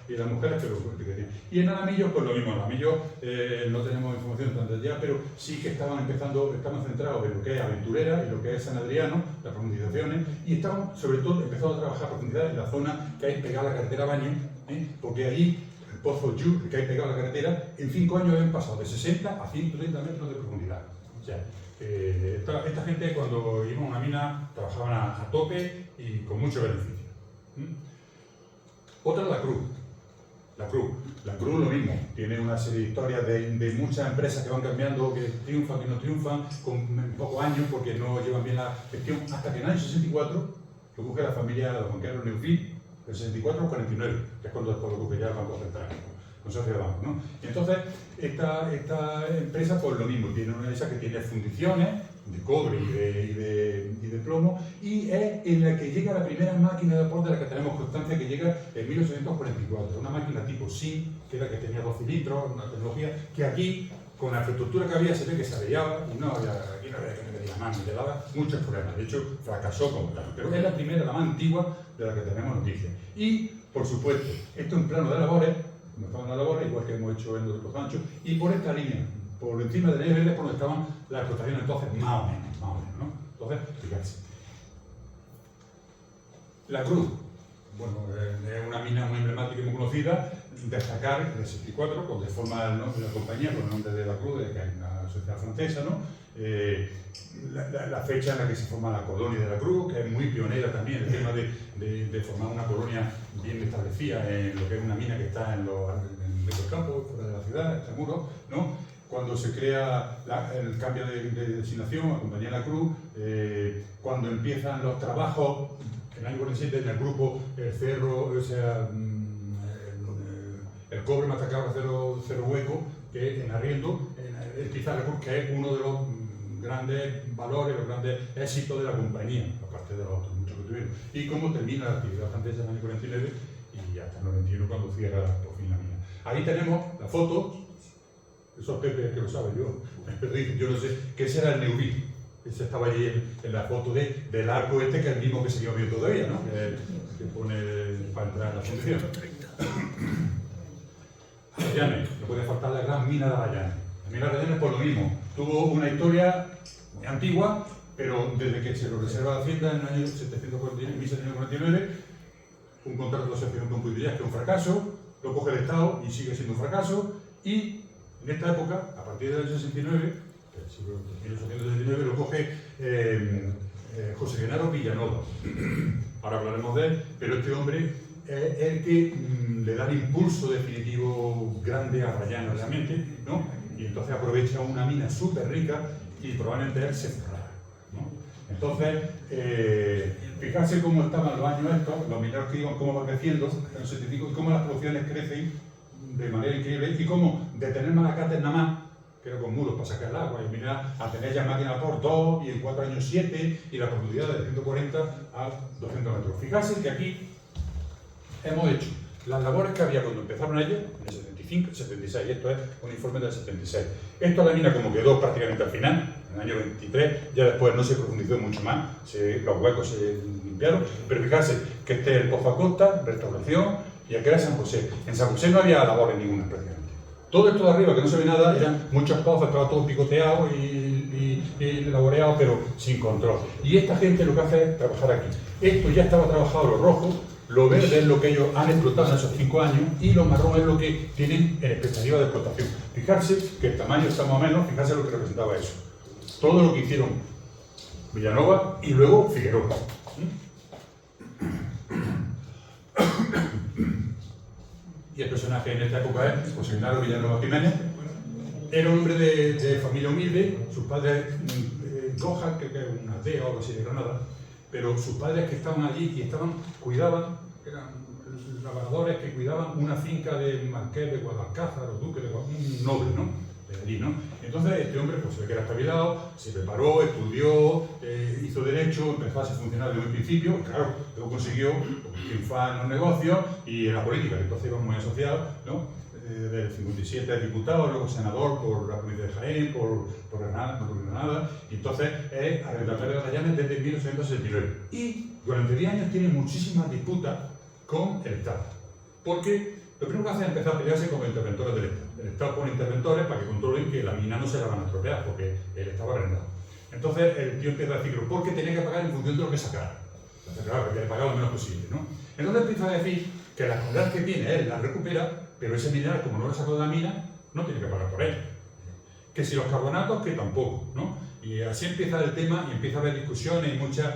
B: y de las mujeres, pero que tenían. Y en Alamillo, pues lo mismo. En Alamillo no tenemos información tanto ya, pero sí que estaban centrados en lo que es Aventurera y lo que es San Adriano, las profundizaciones, y estaban sobre todo empezando a trabajar a profundidad en la zona que hay pegada a la carretera Baño, porque allí el pozo Yu, que hay pegado a la carretera, en 5 años habían pasado de 60 a 130 metros de profundidad. O sea, esta gente cuando iban a una mina trabajaban a tope y con mucho beneficio. Otra es la Cruz. La Cruz lo mismo, tiene una serie de historias de muchas empresas que van cambiando, que triunfan, que no triunfan, con pocos años porque no llevan bien la gestión, hasta que en el año 64 lo coge la familia de los banqueros Neufit, del 64 al 49, que es cuando después lo coge ya el Banco Central, Consorcio de Bancos, ¿no? Y entonces, esta empresa, pues lo mismo, tiene una de esas que tiene fundiciones de cobre y de plomo, y es en la que llega la primera máquina de vapor de la que tenemos constancia, que llega en 1844, una máquina tipo SIM, que era la que tenía 2 cilindros, una tecnología que aquí, con la infraestructura que había, se ve que se averiaba, y aquí no había que meter la mano, y le daba muchos problemas. De hecho, fracasó como tal, pero es la primera, la más antigua de la que tenemos noticias. Y, por supuesto, esto en plano de labores, igual que hemos hecho en los anchos, y por esta línea, por encima de la línea verde, por donde estaban las explotaciones, entonces, más o menos, ¿no? Entonces, fíjense. La Cruz, bueno, es una mina muy emblemática y muy conocida, destacar en el 64, cuando se forma el nombre de la compañía con el nombre de la Cruz, que es una sociedad francesa, ¿no? La fecha en la que se forma la colonia de la Cruz, que es muy pionera también, el tema de formar una colonia bien establecida en lo que es una mina que está en los campos, fuera de la ciudad, extramuros, ¿no? Cuando se crea el cambio de designación, la compañía de la Cruz, cuando empiezan los trabajos, en el año 47 en el grupo El Cerro, o sea, el cobre Matacabra Cerro Hueco, que en arriendo, empieza la Cruz, que es uno de los grandes valores, los grandes éxitos de la compañía, aparte de los otros muchos que tuvieron. Y cómo termina la actividad francesa en el año 49 y hasta el 91 cuando cierra por fin la mina. Ahí tenemos la foto, eso es Pepe que lo sabe, yo no sé, que ese era el Neuville. Ese estaba allí en la foto del arco este, que es el mismo que seguimos viendo todavía, ¿no? Que pone para entrar en la fundición. Magallanes, no puede faltar la gran mina de Magallanes. La mina de Magallanes, por lo mismo, tuvo una historia muy antigua, pero desde que se lo reserva la Hacienda en el año 1749, un contrato de asociación con Puydillas, que es un fracaso, lo coge el Estado y sigue siendo un fracaso, y en esta época, a partir del año 69, el siglo 1869, lo coge José Genaro Villanova. Ahora hablaremos de él, pero este hombre es el que le da el impulso definitivo grande a Magallanes realmente, ¿no? Y entonces aprovecha una mina súper rica y probablemente él se forrara, ¿no? Entonces, fijarse cómo estaban los años estos, los mineros que iban, cómo va creciendo en los 75 y cómo las producciones crecen de manera increíble y cómo de tener Malacates nada más, que era con muros para sacar el agua, y mirar a tener ya máquinas por 2 y en 4 años 7 y la profundidad de 140 a 200 metros. Fijarse que aquí hemos hecho las labores que había cuando empezaron ellos, en el 75, 76, esto es un informe del 76. Esto a la mina como quedó prácticamente al final, en el año 23, ya después no se profundizó mucho más, los huecos se limpiaron, pero fijarse que este es el Pozo Acosta, restauración, y aquí era San José. En San José no había labores ninguna prácticamente. Todo esto de arriba, que no se ve nada, eran muchos pozos, estaba todo picoteado y laboreado, pero sin control. Y esta gente lo que hace es trabajar aquí. Esto ya estaba trabajado, lo rojo, lo verde es lo que ellos han explotado en esos 5 años y lo marrón es lo que tienen en expectativa de explotación. Fijarse que el tamaño está más o menos, fijarse lo que representaba eso. Todo lo que hicieron Villanova y luego Figueroa. Y el personaje en esta época es José Genaro Villanova Jiménez. Era un hombre de familia humilde, sus padres Goja, que es una aldea o algo así de Granada, pero sus padres que estaban allí y cuidaban, eran labradores que cuidaban una finca del marqués de Guadalcázar o duque de Guadalcázar, un noble, ¿no? De allí, ¿no? Entonces este hombre pues se ve que era espabilado, se preparó, estudió, hizo derecho, empezó a ser funcionario desde un principio, y claro, luego consiguió triunfar en los negocios y en la política, que entonces iban muy asociados, ¿no? del 57 diputado, luego senador por la provincia de Jaén, por Granada, y entonces es arrendatario de las llaves desde 1869. Y durante 10 años tiene muchísimas disputas con el Estado, porque lo primero que hace es empezar a pelearse con los interventores del Estado. El Estado pone interventores para que controlen que la mina no se la van a estropear, porque él estaba arrendado. Entonces el tío empieza a decirlo, porque tenía que pagar en función de lo que sacara. Entonces, claro, que pagar lo menos posible, ¿no? Entonces empieza a decir que las cosas que tiene él las recupera, pero ese mineral, como no lo sacó de la mina, no tiene que pagar por él. Que si los carbonatos, que tampoco, ¿no? Y así empieza el tema y empieza a haber discusiones y muchas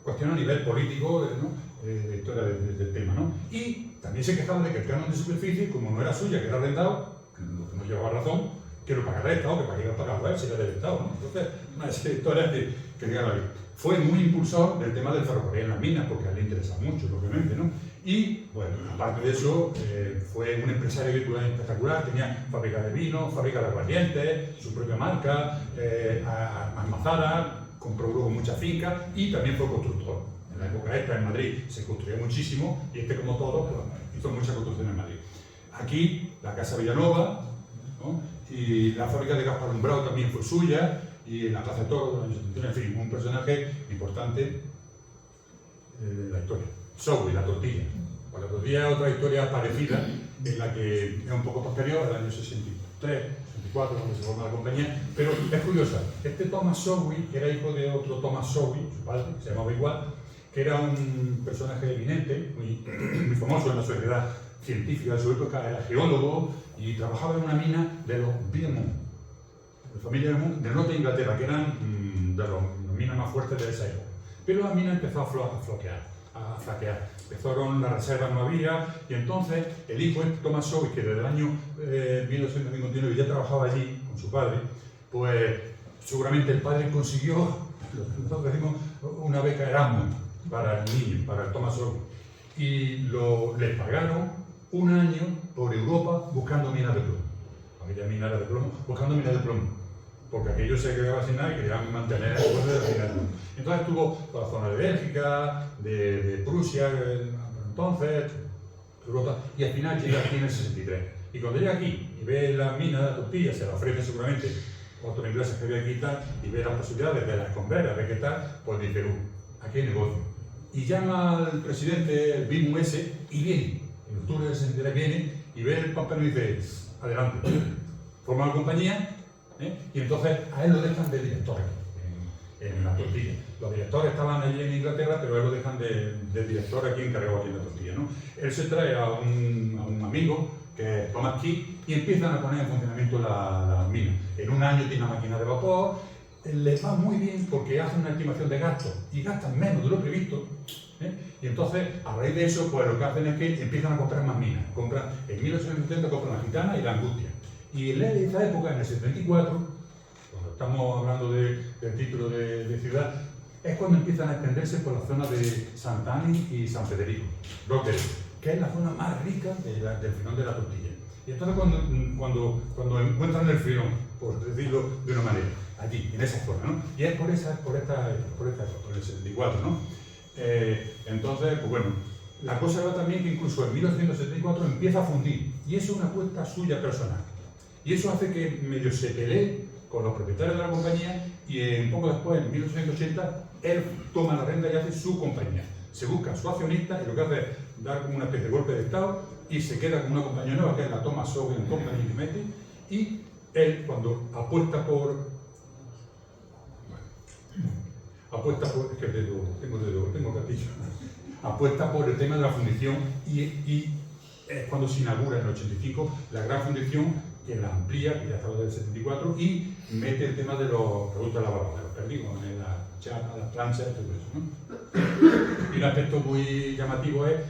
B: cuestiones a nivel político, ¿no? De historia del tema, ¿no? Y también se quejaban de que el canon de superficie, como no era suya, que era arrendado, lo que no llevaba razón, que lo pagara el Estado, que para qué iba a pagarlo él, si era del Estado, ¿no? Entonces, una serie de historias que llegan a ver. Fue muy impulsor del tema del ferrocarril en las minas, porque a él le interesa mucho, obviamente, ¿no? Y, bueno, aparte de eso, fue un empresario agrícola espectacular, tenía fábrica de vino, fábrica de aguardientes, su propia marca, almazara, compró luego muchas fincas y también fue constructor. En la época esta en Madrid se construía muchísimo y como todo, pues, hizo mucha construcción en Madrid. Aquí, la Casa Villanova, ¿no? Y la fábrica de gas para alumbrado también fue suya, y en la Plaza de Toros de los años 70, en fin, un personaje importante de la historia. Subway, la tortilla. Pues la tortilla es otra historia parecida, en la que es un poco posterior, al año 63, 64, cuando se forma la compañía, pero es curiosa. Este Thomas Subway era hijo de otro Thomas Subway, su padre, que se llamaba igual, que era un personaje eminente, muy famoso en la sociedad científica de su época, era geólogo y trabajaba en una mina de los Beaumont, de familia Beaumont, del norte de Inglaterra, que eran de las minas más fuertes de esa época. Pero la mina empezó a flaquear. Empezaron las reservas, no había, y entonces el hijo Thomas Subway, que desde el año 1959 ya trabajaba allí con su padre, pues seguramente el padre consiguió, nosotros decimos, una beca Erasmus para el niño, para el Thomas Subway, y le pagaron un año por Europa buscando minas de plomo. Aquella mina era de plomo, buscando minas de plomo, porque aquello se quedaba sin nada y querían mantener el poder de las minas de plomo. Entonces estuvo por la zona de Bélgica, de Prusia, entonces, Europa, y al final llega aquí en el 63. Y cuando llega aquí y ve la mina de la tortilla, se la ofrece seguramente otros ingleses que había aquí y tal, y ve las posibilidades de las escomberas, ve qué tal, pues dice, aquí hay negocio. Y llama al presidente, el BIM ese, y viene. En octubre del 63 viene y ve el papel y dice, adelante. Forma la compañía, y entonces a él lo dejan de director en la tortilla. Los directores estaban allí en Inglaterra, pero a él lo dejan de director aquí encargado aquí en la tortilla, ¿no? Él se trae a un amigo, que es Thomas Key, y empiezan a poner en funcionamiento la mina. En un año tiene una máquina de vapor, les va muy bien porque hacen una estimación de gastos y gastan menos de lo previsto, y entonces a raíz de eso pues lo que hacen es que empiezan a comprar más minas. En 1870 compran la Gitana y la Angustia, y en esa época, en el 74, cuando estamos hablando del título de ciudad, es cuando empiezan a extenderse por la zona de Santani y San Federico, que es la zona más rica del filón de la tortilla. Y entonces cuando encuentran el filón, por decirlo de una manera, allí, en esa zona, ¿no? Y es por el 74, ¿no? Entonces, pues bueno, la cosa va también que incluso en 1974 empieza a fundir, y eso es una apuesta suya personal. Y eso hace que medio se pelee con los propietarios de la compañía, y un poco después, en 1880, él toma la rienda y hace su compañía. Se busca su accionista y lo que hace es dar como una especie de golpe de Estado y se queda con una compañía nueva, que es la Thomas Subway Company Limited, y él, cuando apuesta por... es que tengo gatillo. Apuesta por el tema de la fundición y es cuando se inaugura en el 85 la gran fundición, que la amplía, que ya estaba desde el 74, y mete el tema de los productos de la barba, de los perdigones, las chapas, las planchas, todo eso, ¿no? Y un aspecto muy llamativo es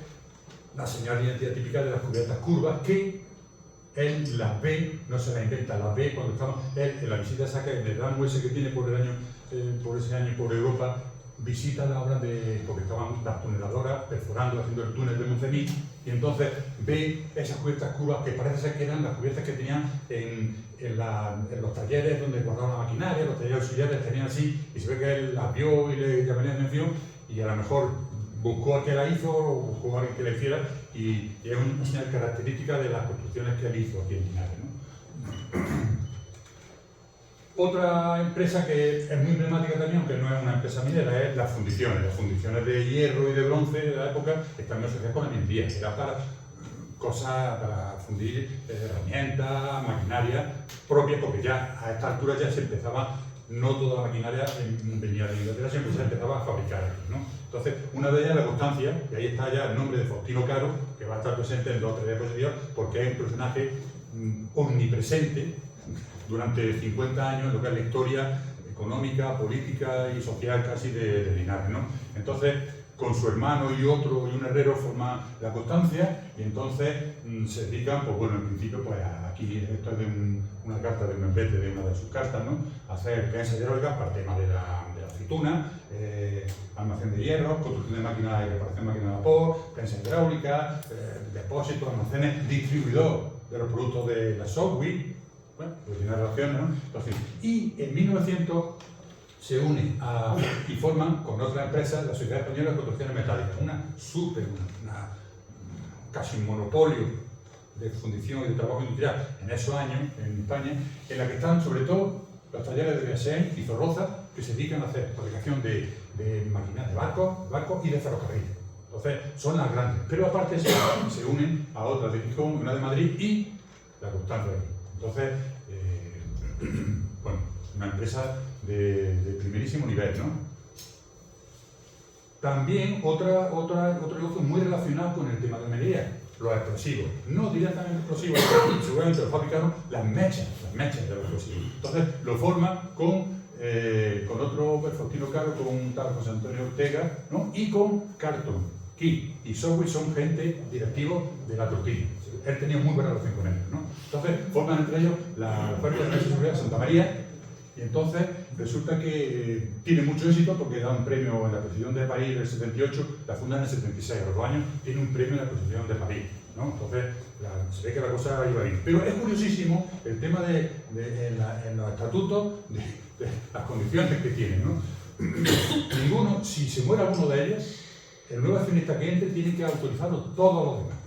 B: la señal de identidad típica de las cubiertas curvas, que él las ve, no se las inventa, las ve cuando estamos, él en la visita esa que en el ramo ese que tiene por ese año por Europa, visita la obra porque estaban las tuneladoras perforando, haciendo el túnel de Moncenis, y entonces ve esas cubiertas curvas que parece ser que eran las cubiertas que tenían en los talleres donde guardaban la maquinaria, los talleres auxiliares tenían así, y se ve que él las vio y le llamó la atención, y a lo mejor buscó a que la hizo, o buscó a alguien que la hiciera, y es una señal característica de las construcciones que él hizo aquí en Linares, ¿no? Otra empresa que es muy emblemática también, aunque no es una empresa minera, es las fundiciones. Las fundiciones de hierro y de bronce de la época están asociadas con la minería. Era para cosas, para fundir herramientas, maquinaria propia, porque ya a esta altura ya se empezaba, no toda la maquinaria venía de Inglaterra, siempre se empezaba a fabricar aquí, ¿no? Entonces, una de ellas es la Constancia, y ahí está ya el nombre de Faustino Caro, que va a estar presente en 2 o 3 diapositivas, porque es un personaje omnipresente durante 50 años en lo que es la historia económica, política y social casi de Linares, ¿no? Entonces, con su hermano y otro, y un herrero, forman la Constancia, y entonces se dedican, pues bueno, en principio, pues aquí, esto es de una carta de un membrete de una de sus cartas, ¿no? A hacer prensas hidráulicas para el tema de la aceituna, almacén de hierro, construcción de máquinas y reparación de máquinas de vapor, prensa hidráulica, depósitos, almacenes, distribuidor de los productos de la Sotwig. Bueno, pues tiene relaciones, ¿no? Entonces, y en 1900 se une y forman con otra empresa la Sociedad Española de Construcciones Metálicas, casi un monopolio de fundición y de trabajo industrial en esos años en España, en la que están sobre todo los talleres de Beasain y Zorroza, que se dedican a hacer fabricación de máquinas de barcos y de ferrocarriles. Entonces, son las grandes, pero aparte se unen a otras de Gijón, una de Madrid y la Constancia de aquí. Entonces, bueno, una empresa de primerísimo nivel, ¿no? También otro negocio muy relacionado con el tema de la minería, los explosivos. No directamente explosivos, seguramente lo fabricaron las mechas de los explosivos. Entonces, lo forma con otro Faustino Caro, con un tal José Antonio Ortega, ¿no? Y con Carton, Key y Sotwig son gente directivos de la tortilla. Él tenía muy buena relación con ellos, ¿no? Entonces, forman entre ellos la Fábrica de Mesa de Seguridad de Santa María, y entonces resulta que tiene mucho éxito porque da un premio en la Exposición de París del 78, la fundan en el 76, a los 2 años tiene un premio en la Exposición de París, ¿no? Entonces, se ve que la cosa iba bien. Pero es curiosísimo el tema en los estatutos de las condiciones que tienen, ¿no? Ninguno, si se muere alguno de ellos, el nuevo accionista que entre tiene que autorizarlo todos los demás,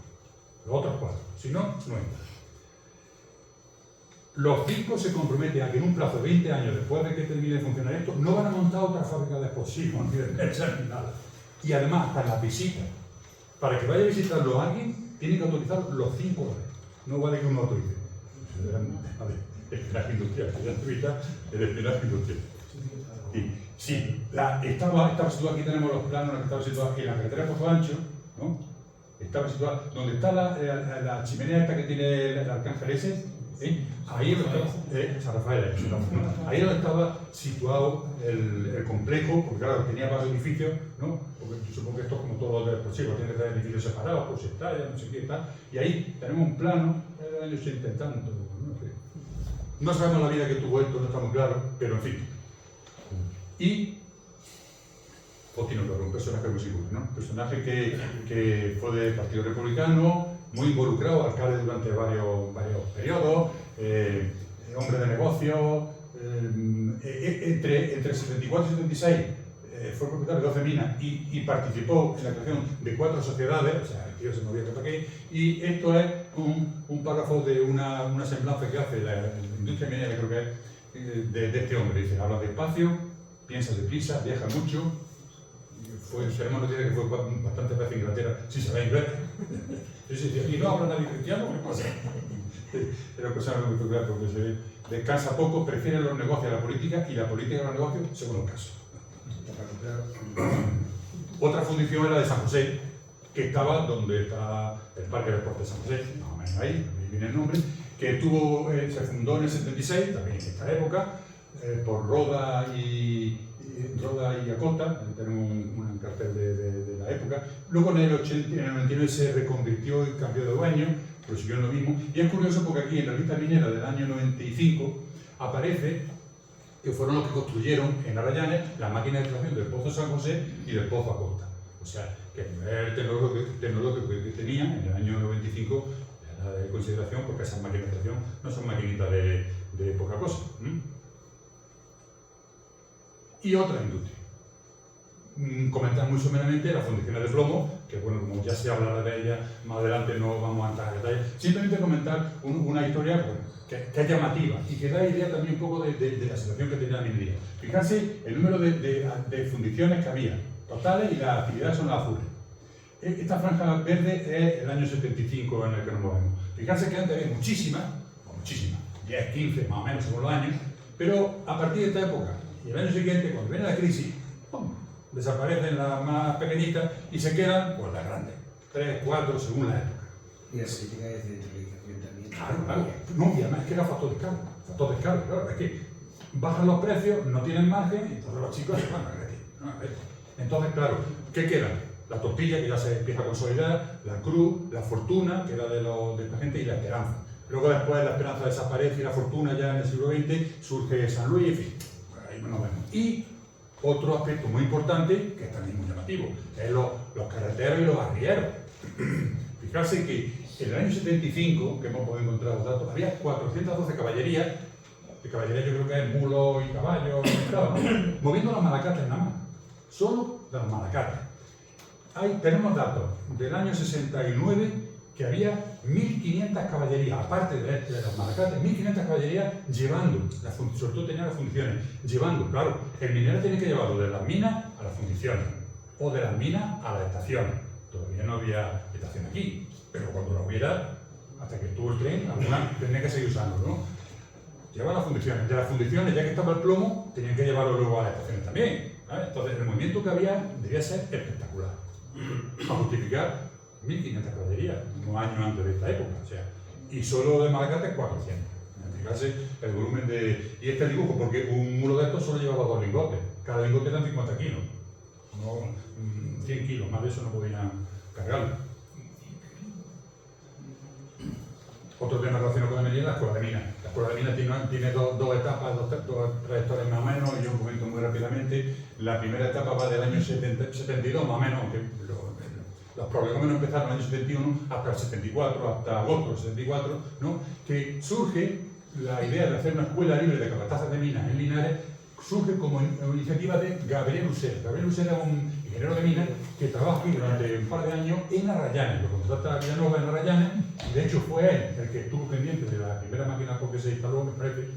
B: los otros 4, si no, no entra. Los 5 se comprometen a que en un plazo de 20 años después de que termine de funcionar esto, no van a montar otra fábrica de explosivos, ni de mechas, ni nada. Y además, hasta en las visitas, para que vaya a visitarlo alguien, tiene que autorizar los 5 a la vez. No vale que uno autorice. A ver, espionaje industrial, el espionaje industrial. Sí, estaba situada, aquí tenemos los planos, estaba situada en la carretera de Pozo Ancho, ¿no? Estaba situada donde está la chimenea esta que tiene el Arcángel ese. Ahí es donde estaba, San Rafael, ahí es donde estaba situado el complejo, porque claro, tenía varios edificios, ¿no? Porque yo supongo que esto es como todo lo del explosivo, tiene que tener edificios separados, por si estalla, no sé qué tal. Y ahí tenemos un plano del año 80 y tanto, no sé. No sabemos la vida que tuvo esto, no está muy claro, pero en fin. Y Faustino Caro, un personaje muy seguro, ¿no? Un personaje que fue del Partido Republicano, muy involucrado, alcalde durante varios periodos, hombre de negocios, entre el 74 y el 76 fue propietario de 12 minas y participó en la creación de 4 sociedades, o sea, el tío se movía para aquí, y esto es un párrafo de una semblanza que hace la industria minera, creo que es, de este hombre. Dice, habla despacio, piensa deprisa, viaja mucho. Tenemos noticia que fue bastantes veces a Inglaterra, si sabéis inglés. Y no habla nadie cristiano, ¿qué pasa? Pero cosa muy peculiar, porque se descansa poco, prefiere los negocios a la política y la política a los negocios según el caso. Otra fundición era de San José, que estaba donde está el Parque de Deportes de San José, más o menos ahí viene el nombre, que se fundó en el 76, también en esta época, por Roda y Acota, tenemos un cartel de la época. Luego en el 99 se reconvirtió y cambió de dueño, pero siguió en lo mismo. Y es curioso porque aquí en la lista minera del año 95 aparece que fueron los que construyeron en Arayanes las máquinas de extracción del Pozo San José y del Pozo Acota. O sea, que el nivel tecnológico que tenían en el año 95 era de consideración, porque esas máquinas de extracción no son maquinitas de poca cosa. Y otra industria. comentar muy someramente las fundiciones de plomo, que bueno, como ya se hablará de ellas más adelante, no vamos a entrar en detalle. Simplemente comentar una historia bueno, que es llamativa y que da idea también un poco de la situación que tenía la minería. Fijarse el número de fundiciones que había, totales, y las actividades son las azules. Esta franja verde es el año 75 en el que nos movemos. Fijarse que antes había muchísimas, 10, 15 más o menos según los años, pero a partir de esta época y el año siguiente, cuando viene la crisis, ¡pum!, desaparecen las más pequeñitas y se quedan pues las grandes, 3, 4 según la época.
D: Y la política de descentralización también.
B: Claro. No, y además es que era factor de escala, claro, es que bajan los precios, no tienen margen, y entonces los chicos se van a ver. Entonces, claro, ¿qué queda? La tortilla, que ya se empieza a consolidar, la cruz, la fortuna, que era de esta gente, y la esperanza. Luego después la esperanza desaparece y la fortuna ya en el siglo XX, surge San Luis, en fin, ahí nos vemos. Y otro aspecto muy importante, que es también muy llamativo, es los carreteros y los arrieros. Fijarse que en el año 75, que hemos podido encontrar los datos, había 412 caballerías, de caballería yo creo que es mulos y caballos, ¿no?, moviendo las malacates nada más, solo de las malacates. Tenemos datos del año 69 que había 1.500 caballerías, aparte de las malacates, 1.500 caballerías llevando, sobre todo tenían las fundiciones, llevando, claro, el minero tiene que llevarlo de las minas a las fundiciones, o de las minas a las estaciones. Todavía no había estación aquí, pero cuando lo hubiera, hasta que estuvo el tren, alguna tenía que seguir usándolo, ¿no? Lleva a las fundiciones. De las fundiciones, ya que estaba el plomo, tenían que llevarlo luego a las estaciones también, ¿vale? Entonces, el movimiento que había debía ser espectacular, para justificar 1.500 caballerías, unos años antes de esta época, o sea, y solo de Malacate 400. Fíjate el volumen de... Y este dibujo, porque un mulo de estos solo llevaba 2 lingotes, cada lingote eran 50 kilos, no 100 kilos, más de eso no podían cargarlo. Otro tema relacionado con la minería es la escuela de minas. La escuela de minas tiene dos etapas, dos trayectorias más o menos, y yo comento muy rápidamente. La primera etapa va del año 72 más o menos, aunque los problemas empezaron en el año 71 hasta el 74, hasta agosto del 74, ¿no?, que surge la idea de hacer una escuela libre de capatazas de minas en Linares, surge como iniciativa de Gabriel Usera. Gabriel Usera es un ingeniero de minas que trabaja aquí durante un par de años en Arrayanes, lo contrata a Villanova en Arrayanes, y de hecho fue él el que estuvo pendiente de la primera máquina porque se instaló, me parece,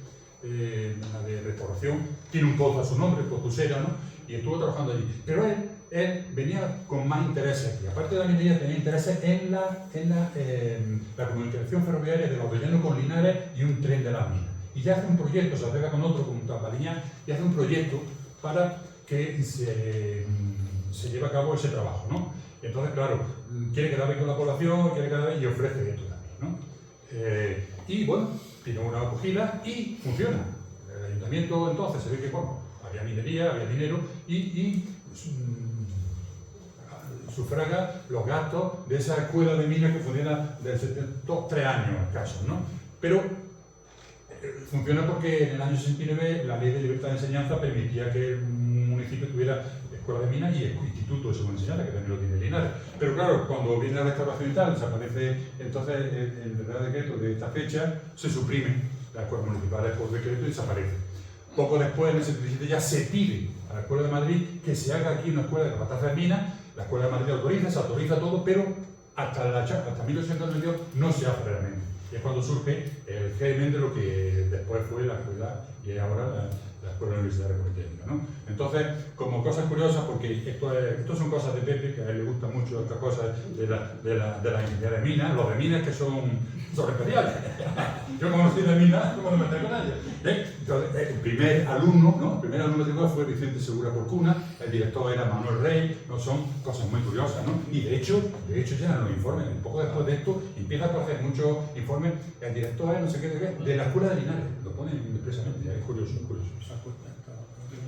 B: la de restauración, tiene un pozo a su nombre, el Pozo Usera, ¿no?, y estuvo trabajando allí. Pero él venía con más intereses aquí. Aparte de la minería, tenía intereses en la comunicación ferroviaria de los Llanos con Linares y un tren de las minas. Y ya hace un proyecto, se agrega con otro, con Tapaliñán, y hace un proyecto para que se lleve a cabo ese trabajo, ¿no? Y entonces, claro, quiere quedar bien con la población, quiere quedar bien y ofrece esto también, ¿no? Y bueno, tiene una acogida y funciona. El ayuntamiento entonces se ve que, bueno, había minería, había dinero y sufraga los gastos de esa escuela de minas que funciona desde 3 años escasos, ¿no? Pero funciona porque en el año 69 la Ley de Libertad de Enseñanza permitía que el municipio tuviera escuela de minas y instituto de segunda enseñanza, que también lo tiene Linares. Pero claro, cuando viene la restauración y tal, desaparece entonces el Real Decreto de esta fecha, se suprime la escuela municipal por decreto y desaparece. Poco después, en el 77, ya se pide a la Escuela de Madrid que se haga aquí una escuela de capatazas de minas. La Escuela de Madrid se autoriza todo, pero hasta 1892 no se hace realmente. Y es cuando surge el germen de lo que después fue la escuela y ahora la Escuela Universitaria Politécnica, ¿no? Entonces, como cosas curiosas, porque esto son cosas de Pepe, que a él le gustan mucho estas cosas de la ingeniería de minas, los de minas que son especiales. Yo como no soy de minas, ¿cómo no me meter con ellos? Entonces, el primer alumno, ¿no?, el primer alumno de fue Vicente Segura Porcuna, el director era Manuel Rey, ¿no? Son cosas muy curiosas, ¿no? Y de hecho ya en los informes, un poco después de esto, empieza a aparecer muchos informes, el director es no sé qué de la Escuela de Linares, lo ponen expresamente, ya es curioso, es curioso.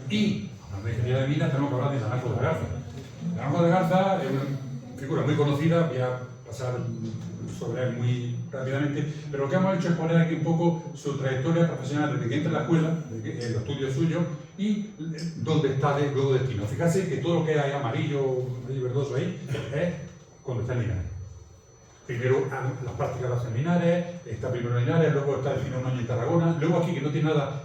B: Y, hablando de ingeniería de minas, tenemos que hablar de Naranjo de Garza. Naranjo de Garza es una figura muy conocida, voy a pasar sobre él muy rápidamente, pero lo que hemos hecho es poner aquí un poco su trayectoria profesional desde que entra en la escuela, los estudios suyos, y dónde está luego destino. Fíjate que todo lo que hay amarillo verdoso ahí es cuando está en Linares. Primero las prácticas las en Linares, está primero en Linares, luego está el final un año en Tarragona, luego aquí que no tiene nada,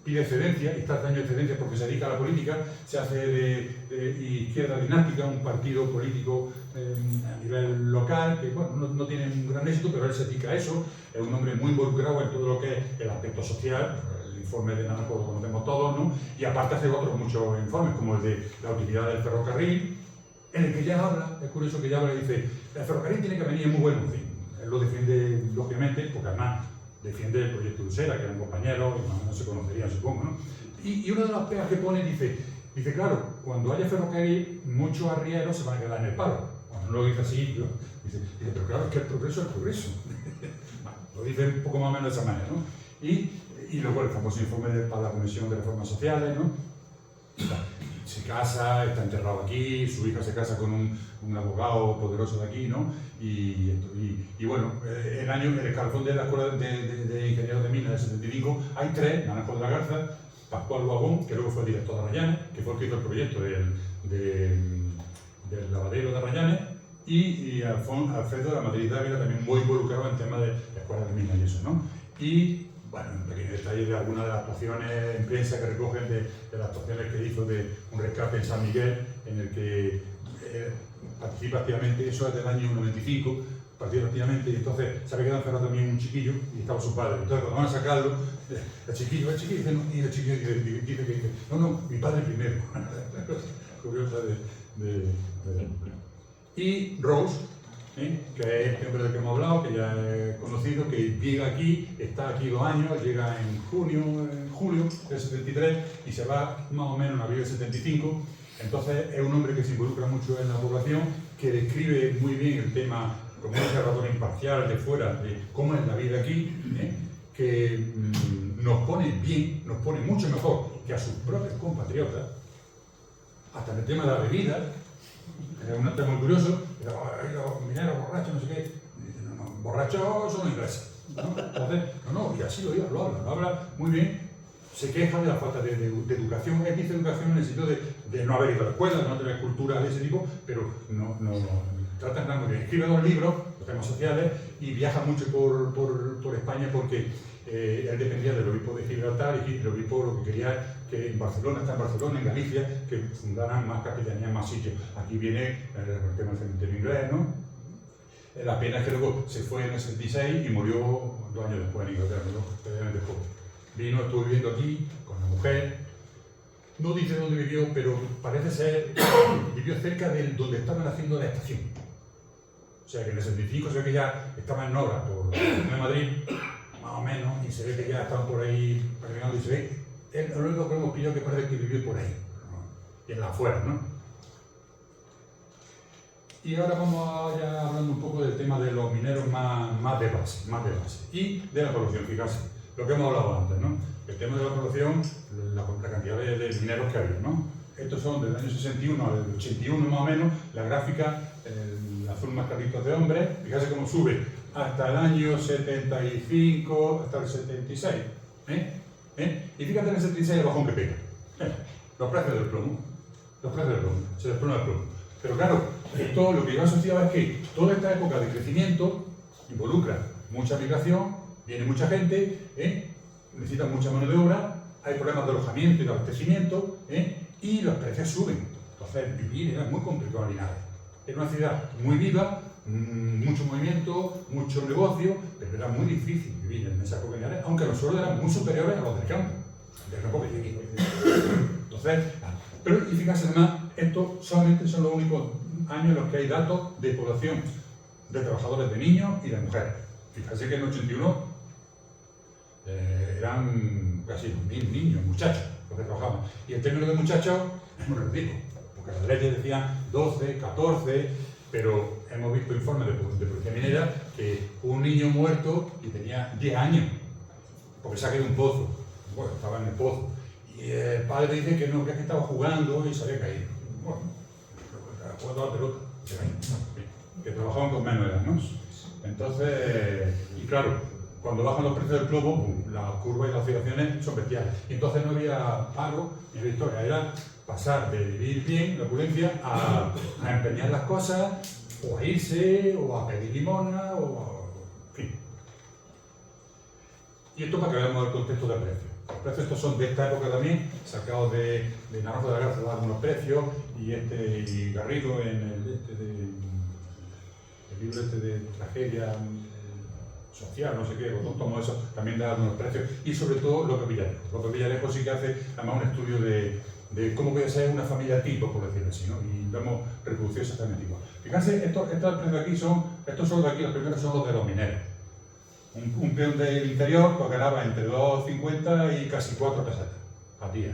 B: pide excedencia, y está este año de excedencia porque se dedica a la política, se hace de izquierda dinástica, un partido político a nivel local, que bueno, no tiene un gran éxito, pero él se dedica a eso, es un hombre muy involucrado en todo lo que es el aspecto social, el informe de Naranjo lo conocemos todos, ¿no? Y aparte hace otros muchos informes, como el de la utilidad del ferrocarril, en el que ya habla, es curioso que ya habla y dice, el ferrocarril tiene que venir muy bueno, en fin, él lo defiende lógicamente, porque además defiende el proyecto Usera, que eran compañeros, y más o menos se conocerían, supongo, ¿no? Y una de las pegas que pone dice, claro, cuando haya ferrocarril, muchos arrieros se van a quedar en el paro. Bueno, no lo dice así, dice, pero claro, es que el progreso es progreso. Bueno, lo dice un poco más o menos de esa manera, ¿no? Y luego el famoso informe para la Comisión de Reformas Sociales, ¿no? Se casa, está enterrado aquí, su hija se casa con un abogado poderoso de aquí, ¿no? Y bueno, el escalafón de la Escuela de Ingenieros de Minas del 75, hay 3, Naranjo de la Garza, Pascual Guagón, que luego fue director de Arrayanes, que fue el que hizo el proyecto del lavadero de Arrayanes, y Alfredo de la Madrid Dávila, también muy involucrado en temas de la Escuela de Minas y eso, ¿no? Y bueno, un pequeño detalle de algunas de las actuaciones en prensa que recogen de las actuaciones que hizo de un rescate en San Miguel, en el que participa activamente, eso es del año 95, participa activamente, y entonces se había quedado encerrado también un chiquillo y estaba su padre. Entonces cuando van a sacarlo, el chiquillo dice, no, y el chiquillo dice, no, mi padre primero. La cosa curiosa de y Rose, que es este hombre del que hemos hablado, que ya he conocido, que llega aquí, está aquí 2 años, llega en julio del 73 y se va más o menos en abril del 75. Entonces es un hombre que se involucra mucho en la población, que describe muy bien el tema como un observador imparcial de fuera de cómo es la vida aquí, que nos pone bien, nos pone mucho mejor que a sus propios compatriotas, hasta en el tema de la bebida. Es un tema muy curioso, los mineros borrachos, no sé qué, dicen, no, borrachos son los ingleses, ¿no? Entonces, no, y así lo habla muy bien, se queja de la falta de educación, él dice educación en el sentido de no haber ido a la escuela, de no tener cultura de ese tipo, pero no trata muy bien. Escribe 2 libros, los temas sociales, y viaja mucho por España porque él dependía del obispo de Gibraltar, y el obispo lo que quería que en Barcelona, en Galicia, que fundaran más capellanías, más sitios. Aquí viene el tema del cementerio inglés, ¿no? La pena es que luego se fue en el 66 y murió 2 años después en Inglaterra, ¿no? Después. Vino, estuvo viviendo aquí con la mujer, no dice dónde vivió, pero parece ser vivió cerca de donde estaban haciendo la estación. O sea que en el 65 se ve que ya estaban en obra por la Comunidad de Madrid, más o menos, y se ve que ya estaban por ahí terminando, y se ve, lo único que hemos pillado que parece que vivió por ahí, ¿no? Y en la afuera, ¿no? Y ahora vamos ya hablando un poco del tema de los mineros más de base, y de la población, fíjate. Lo que hemos hablado antes, ¿no? El tema de la población, la cantidad de mineros que había, ¿no? Estos son del año 61 al 81 más o menos, la gráfica, el azul más clarito de hombres, fíjate cómo sube hasta el año 75, hasta el 76, y fíjate en el 76 el bajón que pega, los precios del plomo, se desploma el plomo. Pero claro, esto lo que yo he asociado es que toda esta época de crecimiento involucra mucha migración, viene mucha gente, necesitan mucha mano de obra, hay problemas de alojamiento y de abastecimiento, y los precios suben. Entonces vivir era muy complicado en Linares. Era una ciudad muy viva, mucho movimiento, mucho negocio, pero era muy difícil vivir en esa época en Linares, aunque los sueldos eran muy superiores a los del campo. Entonces, pero y fíjense además, estos solamente son los únicos años en los que hay datos de población de trabajadores de niños y de mujeres. Fíjense que en el 81 eran casi 1000 niños, muchachos, los que trabajaban. Y el término de muchachos es muy relativo, porque las leyes decían 12, 14, pero hemos visto informes de policía minera que un niño muerto y tenía 10 años, porque se ha caído un pozo. Bueno, estaba en el pozo. Y el padre dice que no, que es que estaba jugando y se había caído. Bueno, jugando a la pelota, se caía. Que trabajaban con menos edad, ¿no? Entonces, y claro, cuando bajan los precios del plomo, las curvas y las oscilaciones son bestiales. Y entonces no había paro ni había historia, era pasar de vivir bien, la opulencia, a empeñar las cosas, o a irse, o a pedir limona, o a... en fin. Y esto para que veamos el contexto de precio. Los precios estos son de esta época también, sacados de Naranjo de la Garza, da algunos precios, y Garrido en el libro de tragedia social, no sé qué, como eso, también da algunos precios, y sobre todo López Villarejo. López Villarejo sí que hace además un estudio de cómo puede ser una familia tipo, por decirlo así, ¿no? Y vemos reproducciones exactamente igual. Fíjense, estos precios de aquí estos son de aquí, los primeros son los de los mineros. Un peón del interior pues, ganaba entre 2,50 y casi 4 pesetas al día.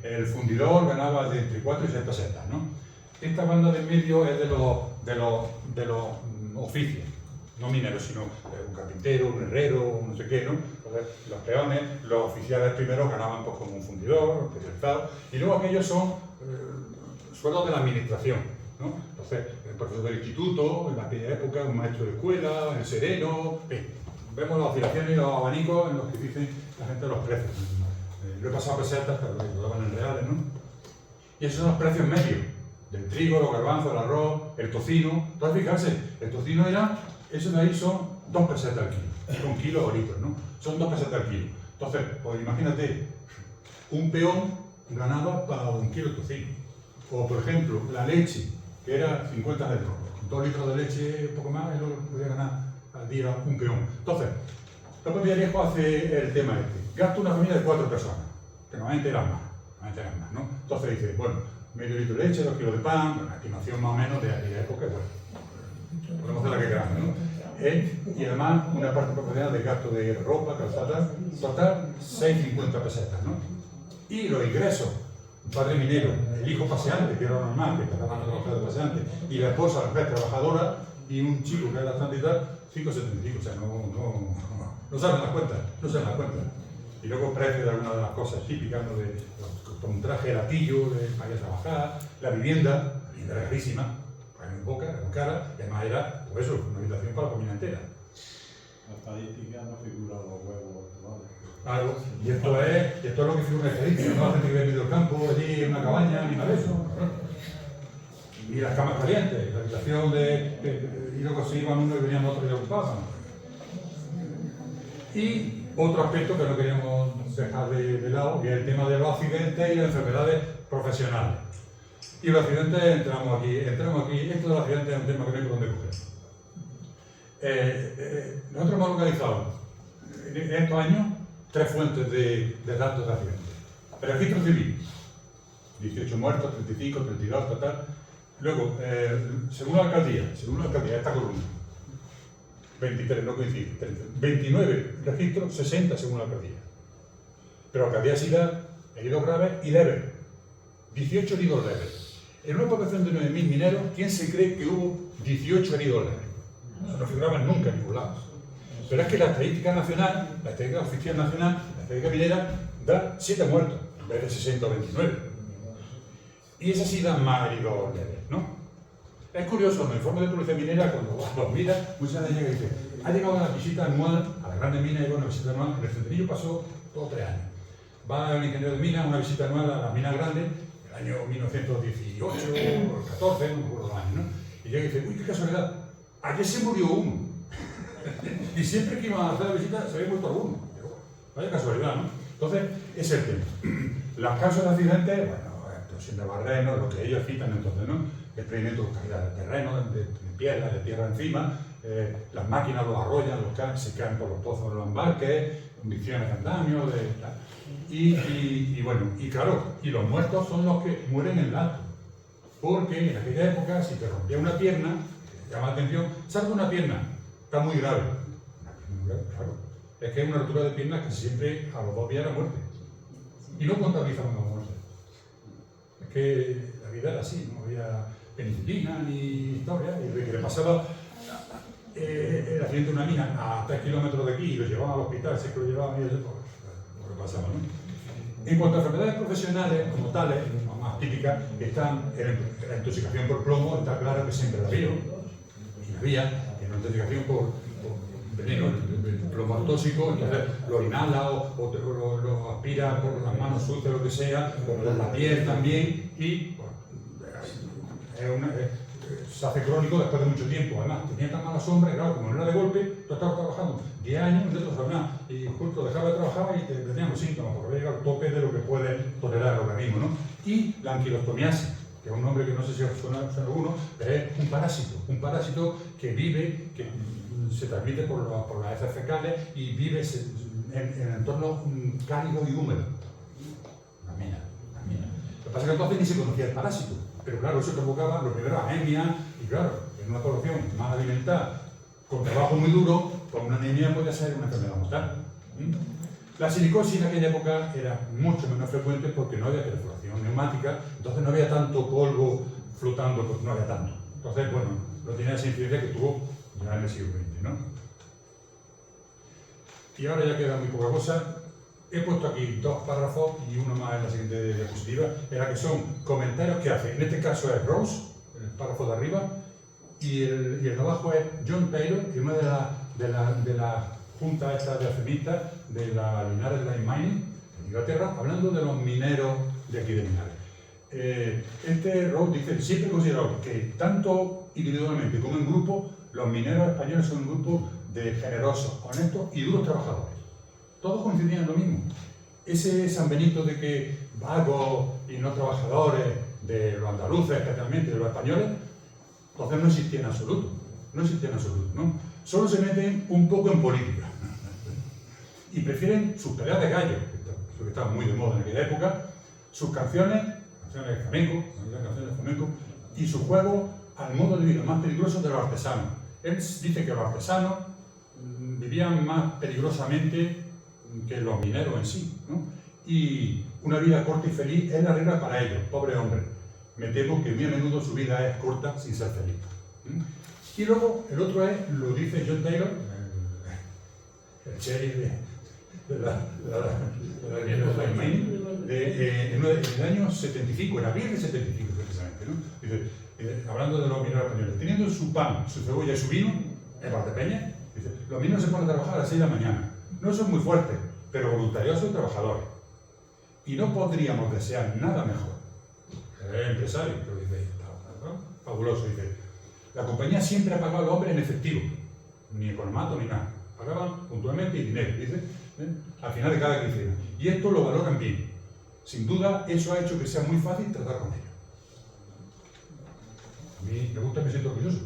B: El fundidor ganaba de entre 4 y 6 pesetas, ¿no? Esta banda de medio es de los oficios, no mineros, sino un carpintero, un herrero, no sé qué, ¿no? Entonces, los peones, los oficiales primero ganaban pues, como un fundidor, especializado, y luego aquellos son sueldos de la administración, ¿no? Entonces, el profesor del instituto, en aquella época, un maestro de escuela, el sereno, vemos las oscilaciones y los abanicos en los que dicen la gente los precios. Lo he pasado a pesetas, pero lo daban en reales, ¿no? Y esos son los precios medios, del trigo, los garbanzos, el arroz, el tocino. Entonces, fijarse, el tocino eso de ahí son 2 pesetas al kilo, son kilos o litros, ¿no? Son 2 pesetas al kilo. Entonces, pues imagínate, un peón ganaba para 1 kilo de tocino. O, por ejemplo, la leche, que era 50 litros. 2 litros de leche, poco más, y luego podía ganar al día un peón. Entonces, López Villarejo hace el tema Gasta una familia de 4 personas, que normalmente eran más, ¿no? Entonces dice, bueno, medio litro de leche, 2 kilos de pan, una estimación más o menos de aquella época, bueno, podemos hacer la que queramos, ¿no? Y además una parte proporcional de gasto de ropa, calzada, total 6,50 pesetas, ¿no? Y los ingresos, un padre minero, el hijo paseante, que era lo normal, que estaba ganando los de paseante, y la esposa, la mujer trabajadora, y un chico que era bastante y tal, 5,75, o sea, no saben las cuentas, Y luego precio de algunas de las cosas típicas, ¿no? Con un traje de latillo, para ir a trabajar, la vivienda era carísima, muy poca, era muy cara, y además era, pues eso, una habitación para la familia entera.
E: La estadística no figura los huevos actuales.
B: Claro, y esto es lo que figura en la estadística, no la gente que vive en medio del campo, allí en una cabaña, ni nada de eso. Y las camas calientes, la habitación y luego se iban uno y venían otros y la ocupaban. Y otro aspecto que no queríamos dejar de lado, que es el tema de los accidentes y las enfermedades profesionales. Y los accidentes, entramos aquí. Esto de los accidentes es un tema que no hay por dónde coger. Nosotros hemos localizado en estos años 3 fuentes de datos de accidentes. El registro civil, 18 muertos, 35, 32, total. Luego, según la alcaldía, esta columna, 23, no coincide, 29 registros, 60 según la alcaldía. Pero la alcaldía sí da heridos graves y leves, 18 heridos leves. En una población de 9.000 mineros, ¿quién se cree que hubo 18 heridos leves? No figuraban nunca en ningún lado. Pero es que la estadística nacional, la estadística oficial nacional, la estadística minera, da 7 muertos, en vez de 60 o 29. Y esas sí dan más heridos leves, ¿no? Es curioso, en el informe de policía minera, cuando los miras, muchas de ellas dicen, ha llegado una visita anual a la grande mina, y una visita anual, en el Centenillo pasó 2 o 3 años. Va el ingeniero de mina, una visita anual a la mina grande, el año 1918 o 14, no me acuerdo los años, ¿no? Y llega y dice, uy, qué casualidad, ayer se murió uno. Y siempre que iban a hacer la visita se había muerto alguno. Vaya casualidad, ¿no? Entonces, ese es el tema. Las causas de accidentes, bueno, explosión de barrenos, lo que ellos citan entonces, ¿no? Experimento de caída de terreno, de piedra, de tierra encima, las máquinas los arrollan, se caen por los pozos de los embarques, convicciones de andamio, y bueno, y claro, y los muertos son los que mueren en el acto. Porque en aquella época, si te rompía una pierna, llama la atención, salvo una pierna, está muy grave. Una pierna muy grave, claro. Es que es una rotura de piernas que siempre a los 2 días era muerte. Y no contabilizaban como muerte. Es que la vida era así, no había penicilina ni historia, y de que le pasaba el accidente de una mina a 3 kilómetros de aquí y lo llevaban al hospital, sé que lo llevaban y eso, pues, lo que pasaba, ¿no? En cuanto a enfermedades profesionales, como tales, las más típicas, están en la intoxicación por plomo, está claro que siempre la había, y había, en la intoxicación por veneno, el plomo tóxico, entonces lo inhala o lo aspira por las manos sucias, lo que sea, por la piel también, y bueno, se hace crónico después de mucho tiempo. Además, tenía tan mala sombra, claro, como no era de golpe, tú estabas trabajando 10 años, no te sabes nada, y justo dejaba de trabajar y te venían los síntomas, porque había llegado al tope de lo que puede tolerar el organismo, ¿no? Y la anquilostomiasis, que es un nombre que no sé si os suena a alguno, pero es un parásito que vive, que se transmite por las heces fecales y vive en entornos cálidos y húmedos. Una mina. Lo que pasa es que entonces ni se conocía el parásito, pero claro, eso provocaba lo primero anemia, y claro, en una población mal alimentada, con trabajo muy duro, pues una anemia podía ser una enfermedad mortal. La silicosis en aquella época era mucho menos frecuente porque no había perforación neumática, entonces no había tanto polvo flotando, pues no había tanto. Entonces, bueno, no tenía esa incidencia que tuvo ya en el siglo XX, ¿no? Y ahora ya queda muy poca cosa. He puesto aquí 2 párrafos y uno más en la siguiente diapositiva, en la que son comentarios que hace. En este caso es Rose, el párrafo de arriba, y el de abajo es John Taylor, que es una de la junta esta de accionistas de la Linares Line Mining en Inglaterra, hablando de los mineros de aquí de Linares. Rose dice, siempre he considerado que tanto individualmente como en grupo, los mineros españoles son un grupo de generosos, honestos y duros trabajadores. Todos coincidían en lo mismo. Ese San Benito de que vagos y no trabajadores, de los andaluces especialmente, de los españoles, entonces no existía en absoluto. No existía en absoluto, ¿no? Solo se meten un poco en política. Y prefieren sus peleas de gallo, que estaban muy de moda en aquella época, sus canciones de flamenco, y su juego al modo de vida más peligroso de los artesanos. Él dice que los artesanos vivían más peligrosamente que los mineros en sí, ¿no? Y una vida corta y feliz es la regla para ellos, pobre hombre. Me temo que muy a menudo su vida es corta sin ser feliz. Y luego el otro es, lo dice John Taylor, el sheriff de en el año 75, en abril de 75 precisamente, ¿no? Dice, hablando de los mineros españoles, teniendo su pan, su cebolla y su vino, en Valdepeñas, dice, los mineros se ponen a trabajar a las 6 de la mañana. No son muy fuertes, pero voluntariosos y trabajadores. Y no podríamos desear nada mejor. El empresario, pero dice, fabuloso, dice, la compañía siempre ha pagado al hombre en efectivo, ni economato ni nada. Pagaban puntualmente y dinero, dice, al final de cada quincena. Y esto lo valoran bien. Sin duda, eso ha hecho que sea muy fácil tratar con ellos. A mí me gusta y me siento orgulloso.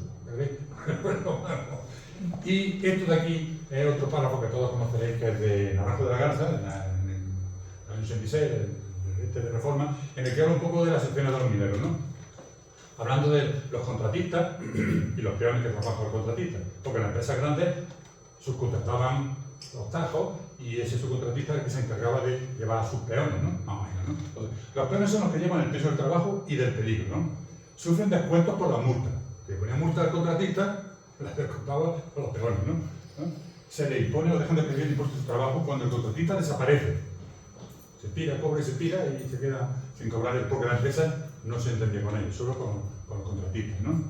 B: Y esto de aquí es otro párrafo que todos conoceréis, que es de Naranjo de la Garza, en el año 66, de Reforma, en el que habla un poco de las secciones de los mineros, ¿no? Hablando de los contratistas y los peones que trabajan con los contratistas, porque las empresas grandes subcontrataban los tajos y ese subcontratista es el que se encargaba de llevar a sus peones, ¿no? Más o menos, ¿no? Entonces, los peones son los que llevan el peso del trabajo y del peligro, ¿no? Sufren descuentos por la multa. Que ponía multa al contratista, las descontaba por los peones, ¿no? Se le impone o dejan de pedir el impuesto de trabajo cuando el contratista desaparece. Se pira, cobra y se pira y se queda sin cobrar, porque la empresa no se entendía con ellos, solo con los contratistas, ¿no?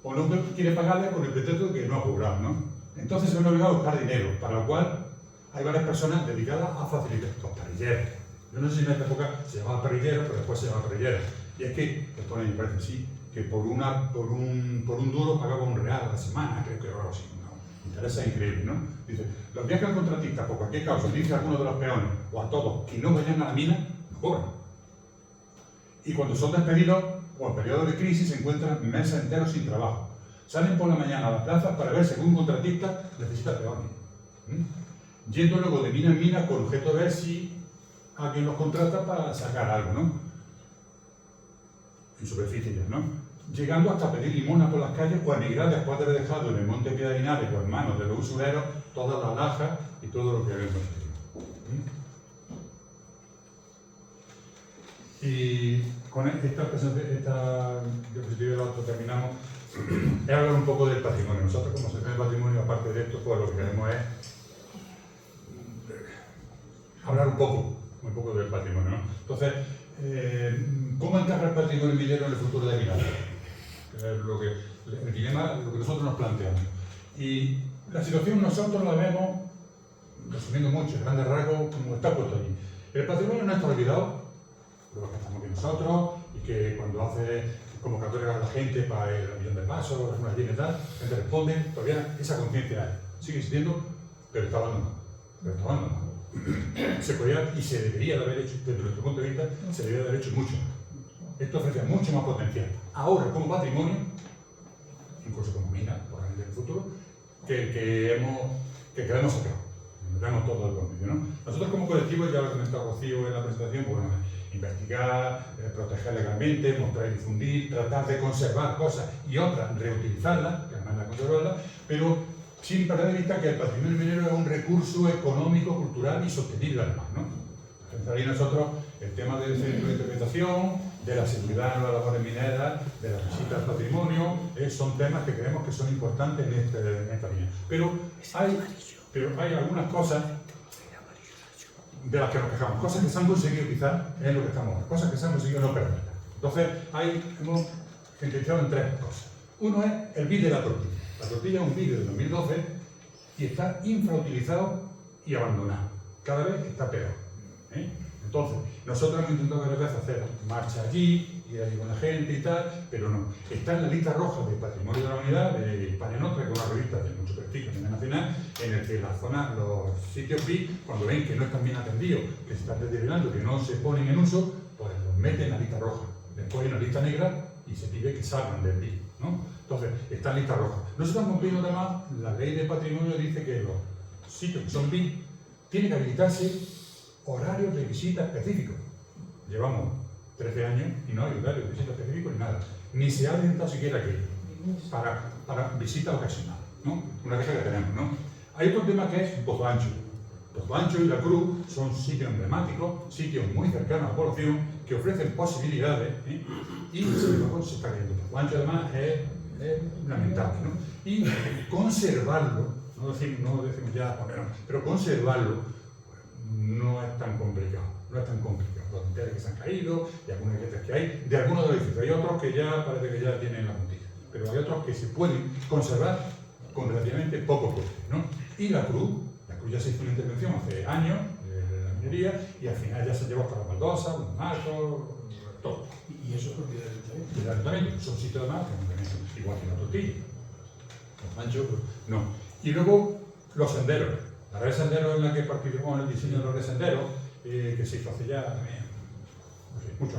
B: O no quiere pagarle con el pretexto de que no ha cobrado, ¿no? Entonces se ven obligados a buscar dinero, para lo cual hay varias personas dedicadas a facilitar los parrilleros. Yo no sé si en esta época se llamaba parrillero, pero después se llama parrillero. Y es que, me parece así, que por un duro pagaba un real a la semana, creo que era algo así. ¿No? Interesa increíble, ¿no? Dice, los días que el contratista, por cualquier causa, dice a alguno de los peones o a todos que no vayan a la mina, no cobran. Y cuando son despedidos, o en periodo de crisis, se encuentran meses enteros sin trabajo. Salen por la mañana a la plaza para ver si algún contratista necesita peones. Yendo luego de mina en mina con objeto de ver si alguien los contrata para sacar algo, ¿no? En superficie ya, ¿no? Llegando hasta pedir limosna por las calles o emigrar después de haber dejado en el monte Piedra de Linares o en manos de los usureros todas las alhajas y todo lo que habían conseguido. Y con esta diapositiva terminamos. He hablado un poco del patrimonio. Nosotros, como sección de patrimonio, aparte de esto, pues lo que queremos es hablar un poco del patrimonio, ¿no? Entonces, ¿cómo encaja el patrimonio minero en el futuro de Linares? El dilema, lo que nosotros nos planteamos. Y la situación nosotros la vemos, resumiendo mucho, en grandes rasgos, como está puesto allí. El patrimonio no está olvidado, por lo que estamos aquí nosotros, y que cuando convocatorias a la gente para el millón de pasos, una línea y tal, la gente responde, todavía esa conciencia hay, sigue existiendo, pero está abandonado. Se podía y se debería de haber hecho, desde nuestro punto de vista, se debería de haber hecho mucho. Esto ofrece mucho más potencial. Ahora, como patrimonio, incluso como mina, probablemente en el futuro, que queremos sacar. Tenemos todos los medios, ¿no? Nosotros como colectivo, ya lo ha comentado Rocío en la presentación, pues, bueno, investigar, proteger legalmente, mostrar y difundir, tratar de conservar cosas y otras, reutilizarlas, que además de conservarlas, pero sin perder de vista que el patrimonio minero es un recurso económico, cultural y sostenible además, ¿no? Ahí nosotros el tema del centro de interpretación, de la seguridad en las labores mineras, de la visita al patrimonio, son temas que creemos que son importantes en esta línea. Pero hay algunas cosas de las que nos quejamos, cosas que se han conseguido quizás es lo que estamos ahora, cosas que se han conseguido no perderlas. Entonces hemos sintetizado en tres cosas. Uno es el BID de la tortilla. La tortilla es un BID del 2012 y está infrautilizado y abandonado. Cada vez está peor. Entonces, nosotros hemos intentado varias veces hacer marcha allí, ir allí con la gente y tal, pero no. Está en la lista roja de Patrimonio de la Humanidad de Hispania Nostra, que es una revista de mucho prestigio a nivel nacional, en el que las zonas, los sitios BID, cuando ven que no están bien atendidos, que se están deteriorando, que no se ponen en uso, pues los meten en la lista roja. Después hay una lista negra y se pide que salgan del BID, ¿no? Entonces, está en lista roja. Nosotros hemos pedido además, la ley de patrimonio dice que los sitios que son BID tienen que habilitarse horarios de visita específicos. Llevamos 13 años y no hay horarios de visita específicos ni nada. Ni se ha intentado siquiera que para visita ocasional, ¿no? Una queja que tenemos, ¿no? Hay otro tema que es Pozo Ancho. Pozo Ancho y La Cruz son sitios emblemáticos, sitios muy cercanos a la población que ofrecen posibilidades, y luego se está cayendo. Pozo Ancho además es lamentable, ¿no? Y conservarlo, no decimos ya ponerlo, pero conservarlo no es tan complicado, Los dinteles que se han caído, y algunas grietas que hay, de algunos de los edificios. Hay otros que ya parece que ya tienen la puntilla, pero hay otros que se pueden conservar con relativamente poco coste, ¿no? Y la cruz ya se hizo una intervención hace años de la minería, y al final ya se llevó hasta la baldosa, los marcos, todo.
D: ¿Y eso es propiedad del ayuntamiento?
B: Del ayuntamiento, son sitios además que igual que la tortilla. Los manchos, no. Y luego los senderos. La red sendero en la que participamos en el diseño de la red sendero, que se hizo hace ya también, no sé, muchos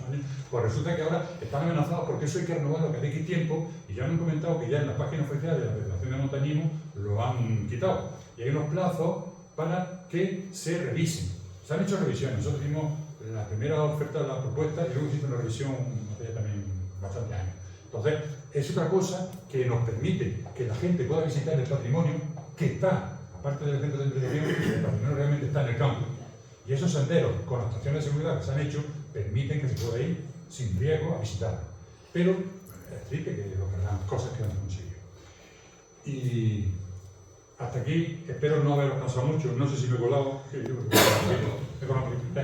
B: años, pues resulta que ahora están amenazados porque eso hay que renovarlo cada X tiempo, y ya me han comentado que ya en la página oficial de la Federación de Montañismo lo han quitado. Y hay unos plazos para que se revisen. Se han hecho revisiones. Nosotros hicimos la primera oferta de la propuesta y luego se hizo una revisión hace ya también bastantes años. Entonces, es otra cosa que nos permite que la gente pueda visitar el patrimonio que está, aparte del centro de investigación, el patrimonio realmente está en el campo. Y esos senderos, con las estaciones de seguridad que se han hecho, permiten que se pueda ir sin riesgo a visitarlo. Pero es triste que las cosas que hemos conseguido. Y hasta aquí, espero no haberos cansado mucho, no sé si me he colado, es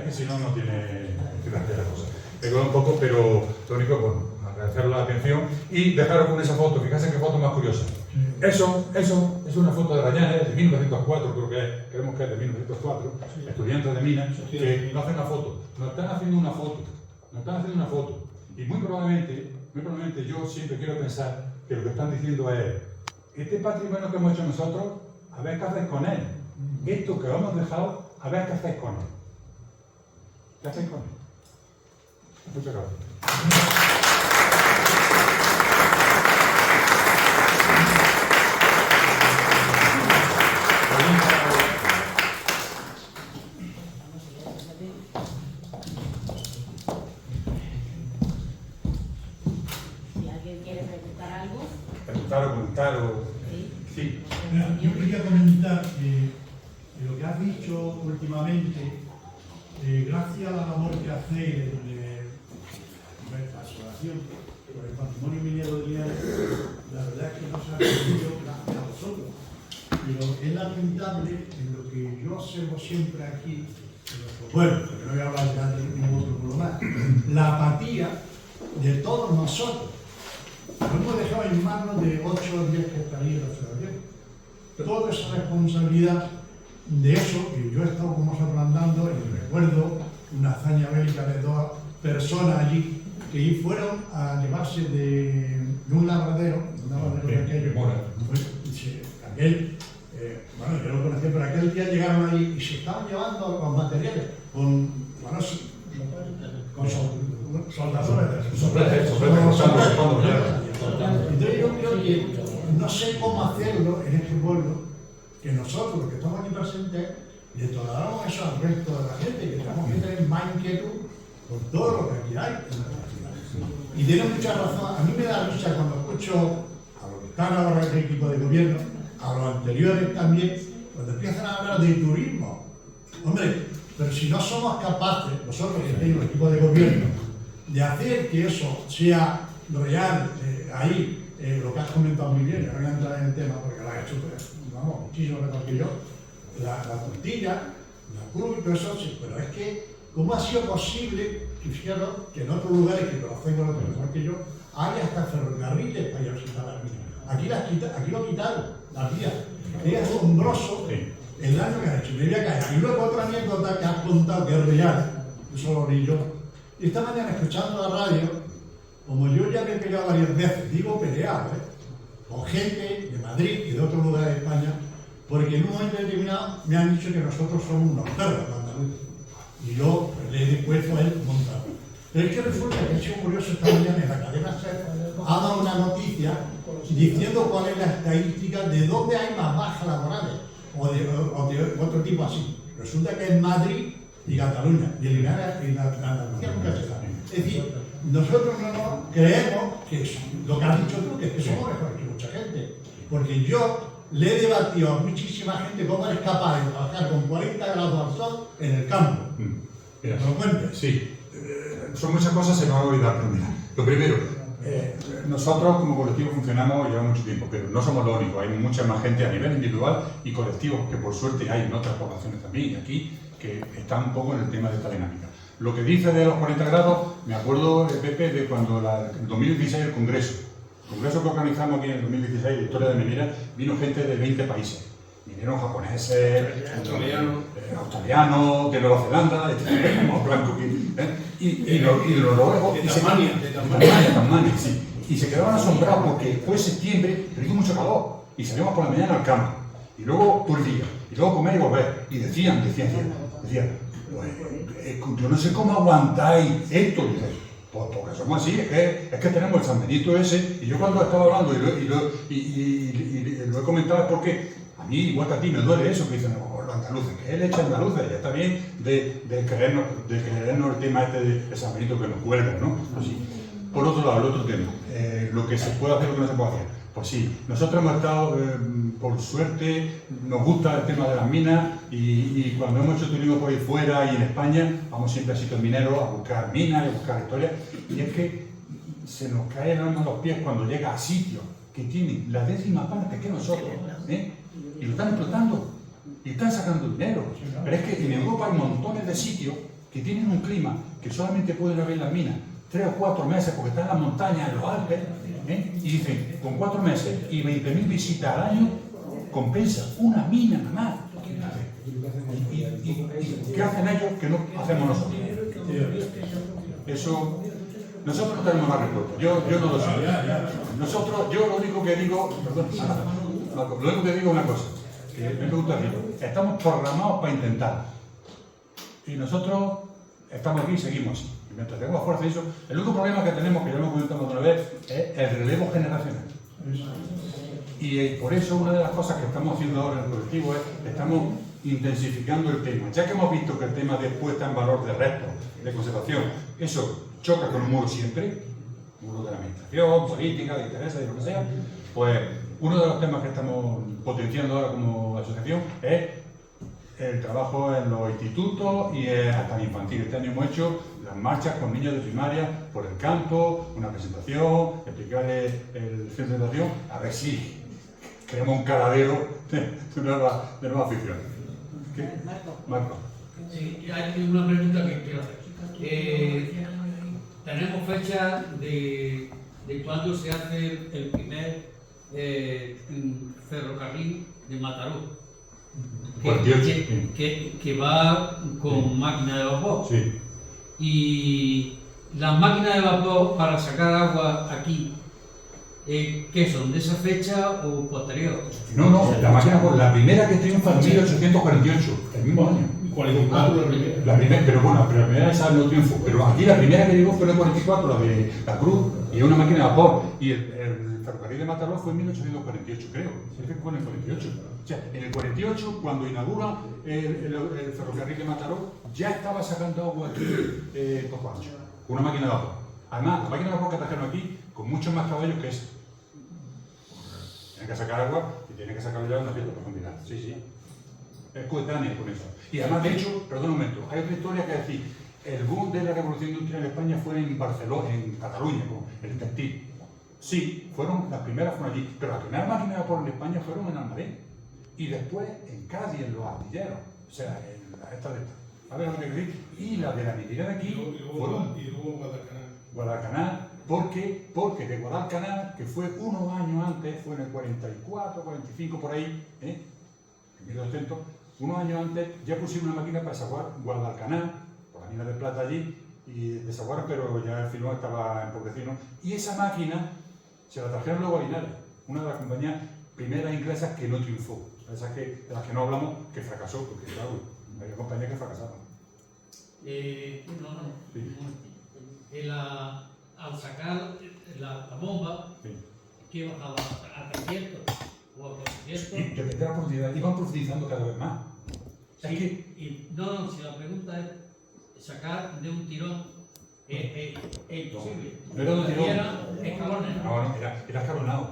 B: que si no, no tiene la cosa. Me he colado un poco, pero lo único, bueno, agradecer la atención y dejaros con esa foto. Fíjense qué foto más curiosa. Eso es una foto de Rayanes de 1904, creo que es, creemos que es de 1904, estudiantes de minas, que nos hacen una foto. Nos están haciendo una foto. Y muy probablemente yo siempre quiero pensar que lo que están diciendo es: este patrimonio que hemos hecho nosotros, a ver qué hacéis con él. Esto que os hemos dejado, a ver qué hacéis con él. ¿Qué hacéis con él? Muchas gracias. Sí.
F: Yo quería comentar que lo que has dicho últimamente, gracias a la labor que hacéis de nuestra asociación por el patrimonio minero de Linares, la verdad es que no se ha conseguido gracias a vosotros. Pero es lamentable en lo que yo observo siempre aquí, en nuestro pueblo, porque no voy a hablar de ningún otro pueblo más, la apatía de todos nosotros. Lo hemos dejado en manos de 8 o 10 que están ahí en la federación. Toda esa responsabilidad de eso, que yo he estado con vosotros andando y recuerdo una hazaña bélica de 2 personas allí que fueron a llevarse de un labradero de aquello. Bueno, yo lo conocía, pero aquel día llegaron ahí y se estaban llevando los materiales con soldadores. Entonces yo creo que no sé cómo hacerlo en este pueblo, que nosotros, los que estamos aquí presentes, le toleramos eso al resto de la gente, que tenemos que tener más inquietud por todo lo que aquí hay. Y tiene mucha razón. A mí me da risa cuando escucho a los que están ahora en el equipo de gobierno, a los anteriores también, cuando empiezan a hablar de turismo. Hombre, pero si no somos capaces, nosotros que tenemos el equipo de gobierno, de hacer que eso sea real, ahí, lo que has comentado muy bien, yo no voy a entrar en el tema porque lo has hecho, vamos, muchísimo mejor que yo, la tortilla, la cruz y todo eso, sí, pero es que, ¿cómo ha sido posible que, fíjate, que en otros lugares que conocemos lo mejor que yo, haya hasta ferrocarriles para ir a visitar las minas? Aquí lo quitaron, las vías. Es asombroso el daño que ha hecho. Me voy a callar. Y luego otra anécdota que has contado que es real, eso lo vi yo. Y esta mañana, escuchando la radio, como yo ya me he peleado varias veces, digo peleado, con gente de Madrid y de otros lugares de España, porque en un momento determinado me han dicho que nosotros somos unos perros andaluces. Y yo le he dispuesto a él montado. Pero es que resulta que ha sido curioso esta mañana en la cadena SER, ha dado una noticia diciendo cuál es la estadística de dónde hay más bajas laborales o de otro tipo así. Resulta que es Madrid y Cataluña, y en la Andalucía nunca se sabe. Es decir, nosotros no creemos que eso, lo que has dicho tú, que es que somos mejores que mucha gente. Porque yo le he debatido a muchísima gente cómo eres capaz de trabajar con 40 grados al sol en el campo.
B: Mira,
F: ¿Me lo cuentes?
B: Sí, son muchas cosas, se me va a olvidar, pero mira, lo primero, nosotros como colectivo funcionamos lleva mucho tiempo, pero no somos los únicos, hay mucha más gente a nivel individual y colectivos, que por suerte hay en otras poblaciones también, y aquí, que están un poco en el tema de esta dinámica. Lo que dice de los 40 grados, me acuerdo, Pepe, de cuando en 2016 el Congreso que organizamos aquí en el 2016, la historia de minera, vino gente de 20 países. Vinieron japoneses, australianos, de Nueva Zelanda, como blanco, y los noruegos.
D: De Tasmania,
B: sí. Y se quedaban asombrados porque fue septiembre, pero hizo mucho calor. Y salimos por la mañana al campo. Y luego todo el día. Y luego comer y volver. Y decían, yo no sé cómo aguantáis esto. Y dices, pues porque somos así, es que tenemos el San Benito ese. Y yo cuando estaba hablando y lo he comentado es porque a mí, igual que a ti, me duele eso que dicen los andaluces, que es leche andaluza, ya está bien de creernos el tema este de San Benito que nos cuelga, ¿no? Así. Por otro lado, el otro tema, lo que se puede hacer y lo que no se puede hacer. Pues sí, nosotros hemos estado, por suerte, nos gusta el tema de las minas y cuando hemos hecho turismo por ahí fuera y en España, vamos siempre a sitios mineros a buscar minas y a buscar historias. Y es que se nos cae el alma a los pies cuando llega a sitios que tienen la décima parte que nosotros, y lo están explotando y están sacando dinero. Pero es que en Europa hay montones de sitios que tienen un clima que solamente pueden haber las minas 3 o 4 meses porque están en las montañas, en los Alpes, y dicen, con 4 meses y 20.000 visitas al año, compensa una mina nada más. ¿Y qué hacen ellos que no hacemos nosotros? Eso, nosotros no tenemos más respuesta. Yo no lo sé. Yo lo único que digo, es una cosa, que me gusta decir, estamos programados para intentar. Y nosotros estamos aquí y seguimos así. Y mientras tengamos fuerza y eso, el único problema que tenemos, que ya lo hemos comentado otra vez, es el relevo generacional. Y por eso una de las cosas que estamos haciendo ahora en el colectivo es, estamos intensificando el tema. Ya que hemos visto que el tema de puesta en valor de restos, de conservación, eso choca con un muro siempre, muro de la administración, política, de intereses, de lo que sea, pues uno de los temas que estamos potenciando ahora como asociación es el trabajo en los institutos y hasta en infantil. Este año hemos hecho las marchas con niños de primaria por el campo, una presentación, explicarles el centro de educación, a ver si creamos un caladero de nueva afición. Marco.
G: Sí, hay una pregunta que quiero hacer. Tenemos fecha de cuándo se hace el primer ferrocarril de Mataró. Que va con máquina de vapor.
B: Sí.
G: Y las máquinas de vapor para sacar agua aquí, ¿qué son? ¿De esa fecha o posterior?
B: No, la máquina, la primera que triunfa en 1848, el mismo año.
D: 44
B: La primera, pero bueno, la primera esa no triunfó. Pero aquí la primera que llegó fue en el 44, la de la Cruz, y es una máquina de vapor. Y el ferrocarril de Mataró fue en 1848, creo. Es que fue en el 48. O sea, en el 48, cuando inaugura el ferrocarril de Mataró, ya estaba sacando agua aquí por Pancho, con una máquina de vapor. Además, la máquina de vapor que trajeron aquí, con muchos más caballos que esa. Tienen que sacar agua y tienen que sacarlo ya a una cierta profundidad. Sí. Es coetánea con eso. Y además, de hecho, perdón un momento, hay otra historia que es decir, el boom de la revolución industrial en España fue en Barcelona, en Cataluña, con el textil. Sí, las primeras fueron allí, pero las primeras máquinas de vapor en España fueron en Almadén. Y después en Cádiz, en los astilleros, o sea, en esta de estas. A ver lo que decir. Y la de la minería de aquí fueron Guadalcanal. Porque de Guadalcanal, que fue unos años antes, fue en el 44, 45 por ahí, en 1200, unos años antes ya pusieron una máquina para desaguar Guadalcanal, por la mina de plata allí, y desaguaron, pero ya el filón estaba empobrecido. Y esa máquina se la trajeron luego a Linares, una de las compañías primeras inglesas que no triunfó, esas de las que no hablamos, que fracasó, porque claro, había compañías que fracasaron.
G: Sí. Al sacar la bomba,
B: Sí.
G: ¿qué bajaba? ¿A 300 o a 400?
B: Y depende de la profundidad, iban profundizando cada vez más.
G: Sí, no, si la pregunta es sacar de un tirón, es imposible.
B: No era de un tirón.
G: Era escalones.
B: No, era escalonado.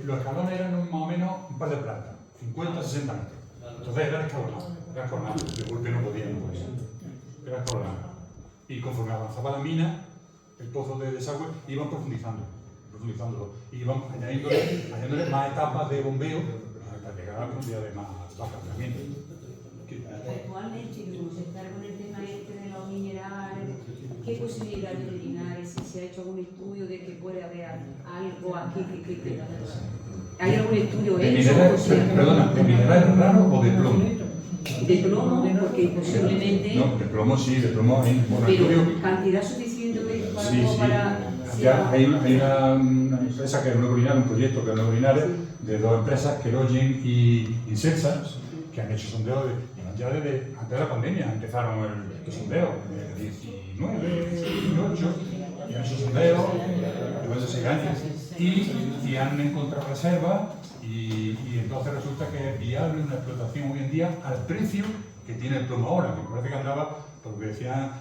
B: Los escalones eran más o menos un par de plantas, 50, 60 metros. Entonces era escalonado. De golpe no podían, pues. Era escalonado. Y conforme avanzaba la mina, el pozo de desagüe, iban profundizándolo. Y iban añadiéndole más etapas de bombeo hasta llegar a profundidades más bajas también.
H: Actualmente, como se está con el tema de los minerales, ¿qué posibilidades de Linares? Si se ha hecho algún estudio de que puede haber algo aquí que ¿hay algún estudio hecho?
B: Perdona, ¿de mineral raro o de plomo?
H: De plomo, porque posiblemente...
B: No, de plomo sí, de plomo hay un
H: pero cantidad suficiente para...
B: Ya hay una empresa que es Nuevo Linares, un proyecto que es Nuevo Linares, de dos empresas, Kerogen y Inselsa, que han hecho sondeos ya desde antes de la pandemia. Empezaron el sondeo, el 19, 18, y han hecho sondeos después de 6 años. Y han encontrado reservas, y entonces resulta que es viable una explotación hoy en día al precio que tiene el plomo ahora, que me parece que andaba, por lo que decía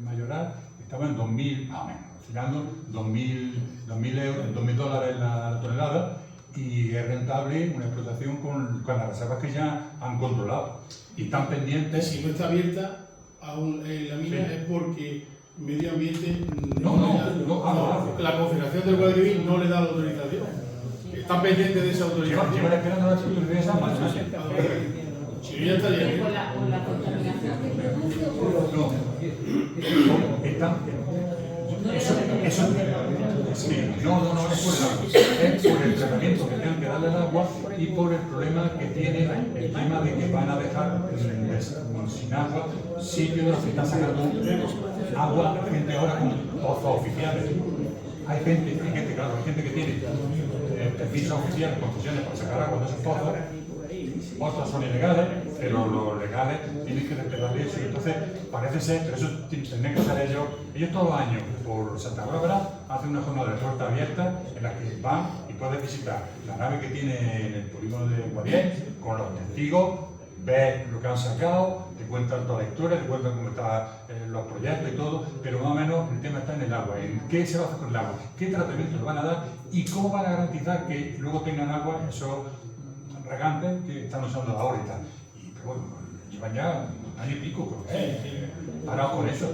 B: Mayoral, estaba en 2.000, más o menos, oscilando 2.000 euros, 2.000 dólares la tonelada, y es rentable una explotación con las reservas que ya han controlado y están pendientes.
D: Si no está abierta aún la mina, sí, es porque Medio Ambiente la Confederación del Guadalquivir no le da la autorización. Está pendiente de esa autorización.
B: Llevan esperando la autorización de esa máquina.
D: Si ya estaría bien.
H: ¿Con la contaminación que produce o...?
B: No, están... Eso sí, no, es por el agua, es por el tratamiento que tienen que darle al agua y por el problema que tiene el tema de que van a dejar sin agua sitios de los que están sacando agua, gente ahora con pozos oficiales. Hay gente que tiene permisos oficiales, concesiones para sacar agua de esos pozos. Otros son ilegales, pero los legales tienen que respetar eso. Entonces, parece ser, pero eso tendrían que ser ellos todos los años, por Santa Bárbara, hacen una jornada de puerta abierta en la que van y puedes visitar la nave que tiene en el polígono de Guadiel, con los testigos, ves lo que han sacado, te cuentan toda la historia, te cuentan cómo están los proyectos y todo, pero más o menos el tema está en el agua, en qué se va a hacer con el agua, qué tratamiento le van a dar y cómo van a garantizar que luego tengan agua esos regantes que están usando ahora y tal. Pero bueno, llevan ya un año y pico, parados con eso.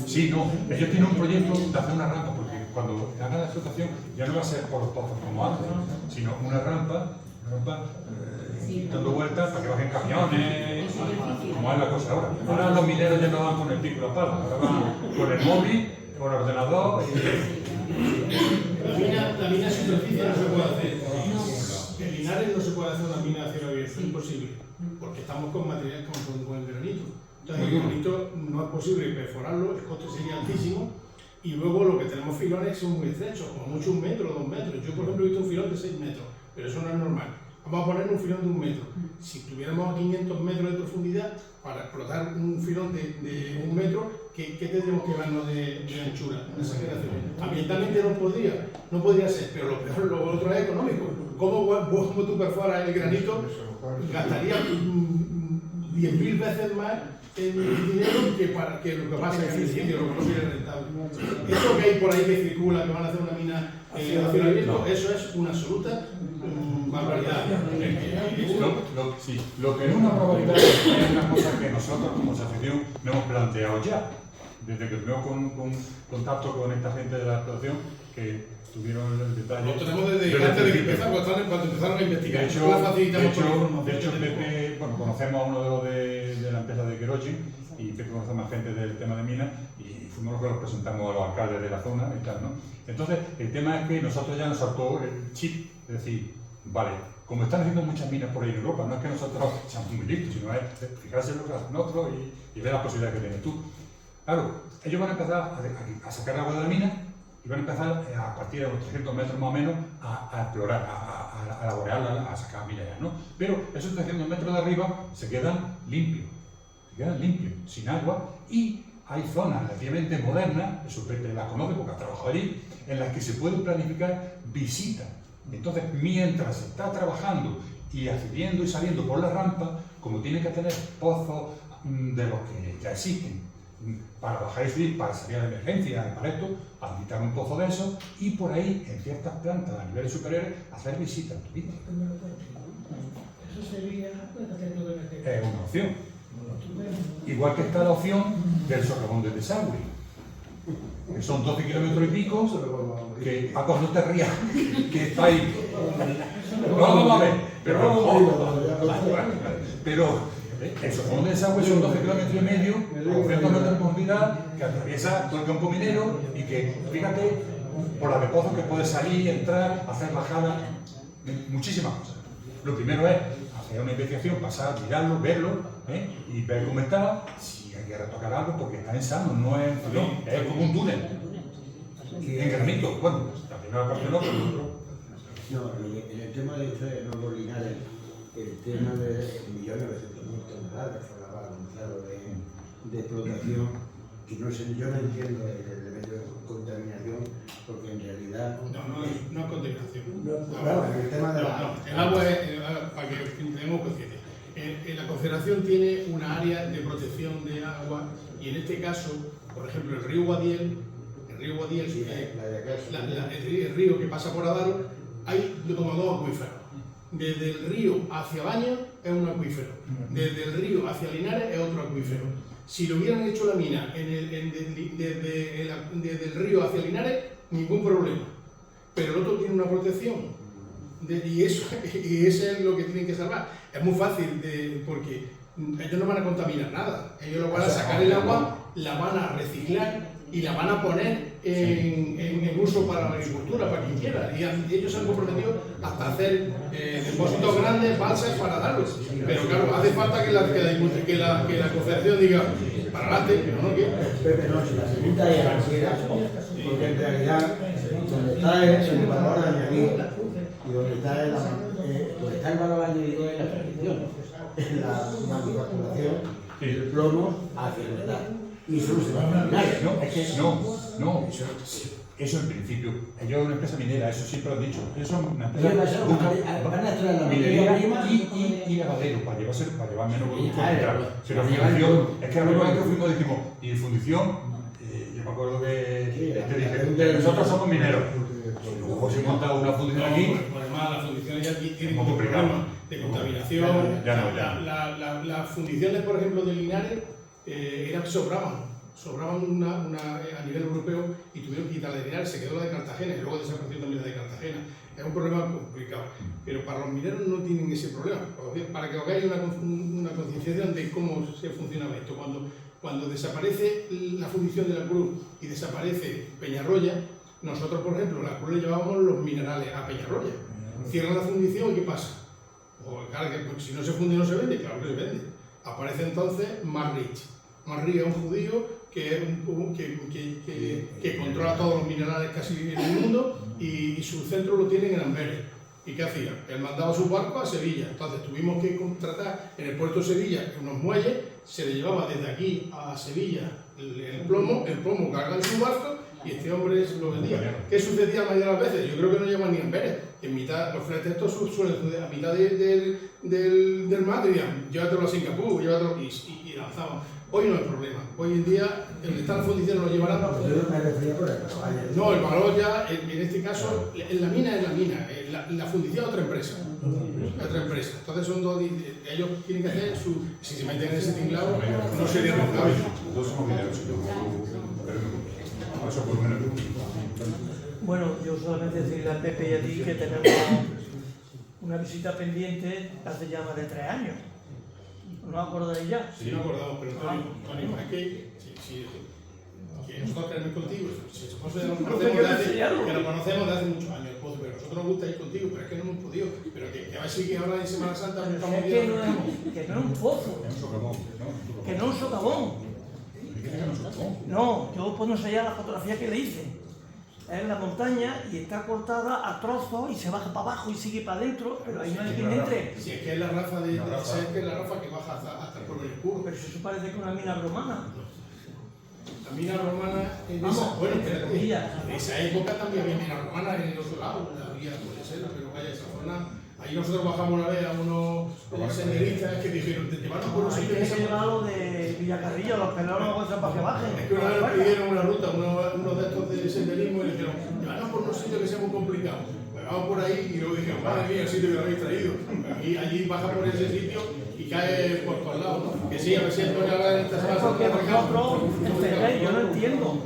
B: Sí, no, ellos tienen un proyecto de hacer una rampa, porque cuando hagan la explotación ya no va a ser por los pozos como antes, sino una rampa dando vueltas para que bajen camiones, como es la cosa ahora. Ahora los mineros ya no van con el pico y la pala, ahora van con el móvil, con el ordenador
D: La mina superficie no se puede hacer. En Linares no se puede hacer una mina a cielo abierto, es imposible, porque estamos con materiales como con el granito. Entonces el granito no es posible perforarlo, el coste sería altísimo. Y luego lo que tenemos filones son muy estrechos, como mucho 1 metro, 2 metros. Yo, por ejemplo, he visto un filón de 6 metros, pero eso no es normal. Vamos a poner un filón de 1 metro. Si tuviéramos 500 metros de profundidad, para explotar un filón de 1 metro, ¿qué tendríamos que darnos de anchura? Una exageración. Ambientalmente no podría ser, pero lo peor, lo otro es económico. ¿Cómo tú perforas el granito? Gastaría 10.000 veces más en dinero que lo que pasa en el sitio, lo que no sería rentable. Eso que hay por ahí que circula, que van a hacer una mina a cielo abierto, eso es una absoluta barbaridad.
B: Lo que es una barbaridad es una cosa que nosotros como asociación no hemos planteado ya. Desde que tuvimos contacto con esta gente de la explotación, que tuvieron el detalle.
D: Lo tenemos desde antes de que cuando empezaron a investigar.
B: De hecho, Pepe, bueno, conocemos a uno de los de la empresa de Querochi, y Pepe conoce a más gente del tema de minas, y fuimos los que los presentamos a los alcaldes de la zona y tal, ¿no? Entonces, el tema es que nosotros ya nos saltó el chip, es decir, vale, como están haciendo muchas minas por ahí en Europa, no es que nosotros seamos muy listos, sino es fijarse en lo que hacen otros y ver las posibilidades que tienes tú. Claro, ellos van a empezar a sacar agua de la mina y van a empezar a partir de unos 300 metros más o menos a explorar, a laborearla, a sacar mineras, ¿no? Pero esos 300 metros de arriba se quedan limpios, sin agua, y hay zonas relativamente modernas, eso Pepe las conoce porque ha trabajado allí, en las que se pueden planificar visitas. Entonces, mientras se está trabajando y accediendo y saliendo por la rampa, como tiene que tener pozos de los que ya existen, para bajar y subir, para salir a la emergencia, para esto, habilitar un pozo de eso y por ahí, en ciertas plantas a niveles superiores, hacer visitas turísticas.
I: Eso sería
B: una opción. Igual que está la opción del socavón de desagüe, que son 12 kilómetros y pico, que Paco, no te rías, que está ahí. No vamos a ver, pero el socavón de desagüe son 12 kilómetros y medio, con 100 metros de profundidad, que atraviesa todo el campo minero y que, fíjate, por la de pozos que puede salir, entrar, hacer bajadas, muchísimas cosas. Lo primero es hacer una investigación, pasar, mirarlo, verlo, y ver cómo está, si hay que retocar algo, porque está en sano, no es como un túnel. Y en granito, bueno, la primera parte no, pero el otro.
J: No, en el tema de ustedes, no los Linares, el tema de 1.900.000 toneladas que hablaba Gonzalo de explotación, que no sé, yo no entiendo el elemento de contaminación, porque en realidad...
D: No es contaminación.
J: Claro, en el tema de
D: el agua es, para que tengamos conciencia, la Confederación tiene una área de protección de agua, y en este caso, por ejemplo, el río Guadiel,
J: sí,
D: el río que pasa por Adaro, hay como 2 acuíferos. Desde el río hacia Baños es un acuífero, desde el río hacia Linares es otro acuífero. Si lo hubieran hecho la mina desde el río hacia Linares, ningún problema. Pero el otro tiene una protección, y eso es lo que tienen que salvar. Es muy fácil, porque ellos no van a contaminar nada. Ellos lo van a sacar el agua, la van a reciclar y la van a poner en uso para la agricultura, para quien quiera. Y ellos se han comprometido hasta hacer depósitos grandes, balsas para darlos. Pero claro, hace falta que la Confederación diga para adelante, pero no quiere.
J: Pepe, no, si la pregunta es financiera, porque en realidad donde está el valor añadido y donde está el valor añadido es la tradición, es la manufacturación del plomo hacia el metal. Y eso no se va a terminar.
B: No, es que no, eso en principio, ellos son una empresa minera, eso siempre lo han dicho. Ellos son una empresa minería y lavadero, para llevar menos volumen. Pero fundición, es que a lo mejor que fuimos dijimos, y fundición, yo me acuerdo que te dije, nosotros somos mineros. Luego se monta una fundición aquí.
D: Además, las fundiciones ya tienen un problema de contaminación. Las fundiciones, por ejemplo, de Linares, sobraban a nivel europeo y tuvieron que quitarla de Linares, se quedó la de Cartagena y luego desapareció también la de Cartagena. Es un problema complicado, pero para los mineros no tienen ese problema. Para que os hagáis una concienciación de cómo se funcionaba esto. Cuando desaparece la fundición de la Cruz y desaparece Peñarroya, nosotros, por ejemplo, la Cruz le llevábamos los minerales a Peñarroya. Cierran la fundición y ¿qué pasa? Pues, claro, que si no se funde no se vende, claro que se vende. Aparece entonces Marrich. Amarría es un judío que controla todos los minerales casi en el mundo y su centro lo tienen en Amberes. ¿Y qué hacía? Él mandaba su barco a Sevilla, entonces tuvimos que contratar en el puerto de Sevilla unos muelles, se le llevaba desde aquí a Sevilla el plomo carga en su barco y este hombre lo vendía. ¿Qué sucedía la mayoría de las veces? Yo creo que no llevan ni a Amberes. En mitad, los fletes estos suelen suceder a mitad del mar, dirían, llévatelo a Singapur, llévatelo y lanzaban. Hoy no hay problema. Hoy en día, donde está la fundición lo llevarán.
J: Yo me refería por el caballo.
D: No, el valor ya, en este caso, en la mina es la mina, la fundición es otra empresa. Otra empresa. Entonces son dos, ellos tienen que hacer su. Si se meten en ese tinglado, no sería rentable.
I: Bueno, yo solamente decirle a Pepe y a ti que tenemos una visita pendiente hace ya más de 3 años. ¿No os acordáis ya?
D: Sí, no acordamos, pero Antonio, es que que nosotros queremos ir contigo, si nosotros nos conocemos de hace muchos años, pero a nosotros nos gusta ir contigo, pero es que no hemos podido. Pero que a ver si que ahora en Semana Santa buscamos
I: es que no es un pozo, que no es un socavón. No, yo puedo enseñar la fotografía que le hice. Es la montaña y está cortada a trozos y se baja para abajo y sigue para adentro, pero ahí no hay quien entre.
D: Si es que es la rafa que baja hasta el pueblo oscuro.
I: Pero eso parece que una mina romana.
D: La mina romana en esa, bueno, en esa época también había mina romana en el otro lado, había, puede ser, pero vaya, esa zona. Ahí nosotros bajamos una vez a unos senderistas que dijeron, te llevaron por los sitios.
I: Hay que llevarlo de Villacarrillo, los peleros para que bajen.
D: Es que una vez pidieron una ruta, uno de estos de senderismo, y le dijeron, llevaron por unos sitios que sea muy complicados. Pues vamos por ahí y luego dijeron, madre mía, el sitio que lo habéis traído. Y allí baja por ese sitio y cae por todos lados, ¿no? Que sí, a ver si Antonio habla de estas cosas.
I: Porque vosotros entendéis, yo no entiendo.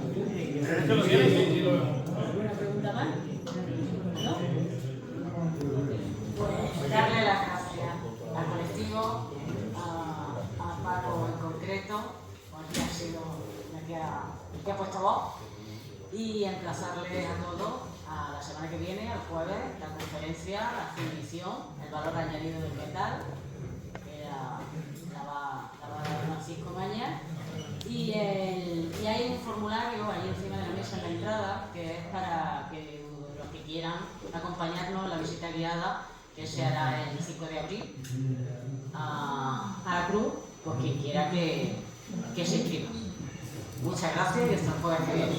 C: ¿Alguna pregunta más? ¿No? Pues darle las gracias al colectivo, a Paco en concreto, que ha sido la que ha puesto voz, y emplazarles a todos a la semana que viene, al jueves, la conferencia, la fundición, el valor añadido del metal, que la va a dar Francisco Mañas. Y hay un formulario ahí encima de la mesa en la entrada, que es para que los que quieran acompañarnos en la visita guiada, que se hará el 5 de abril a la Cruz, pues quien quiera que se inscriba. Muchas gracias y hasta el jueves que viene.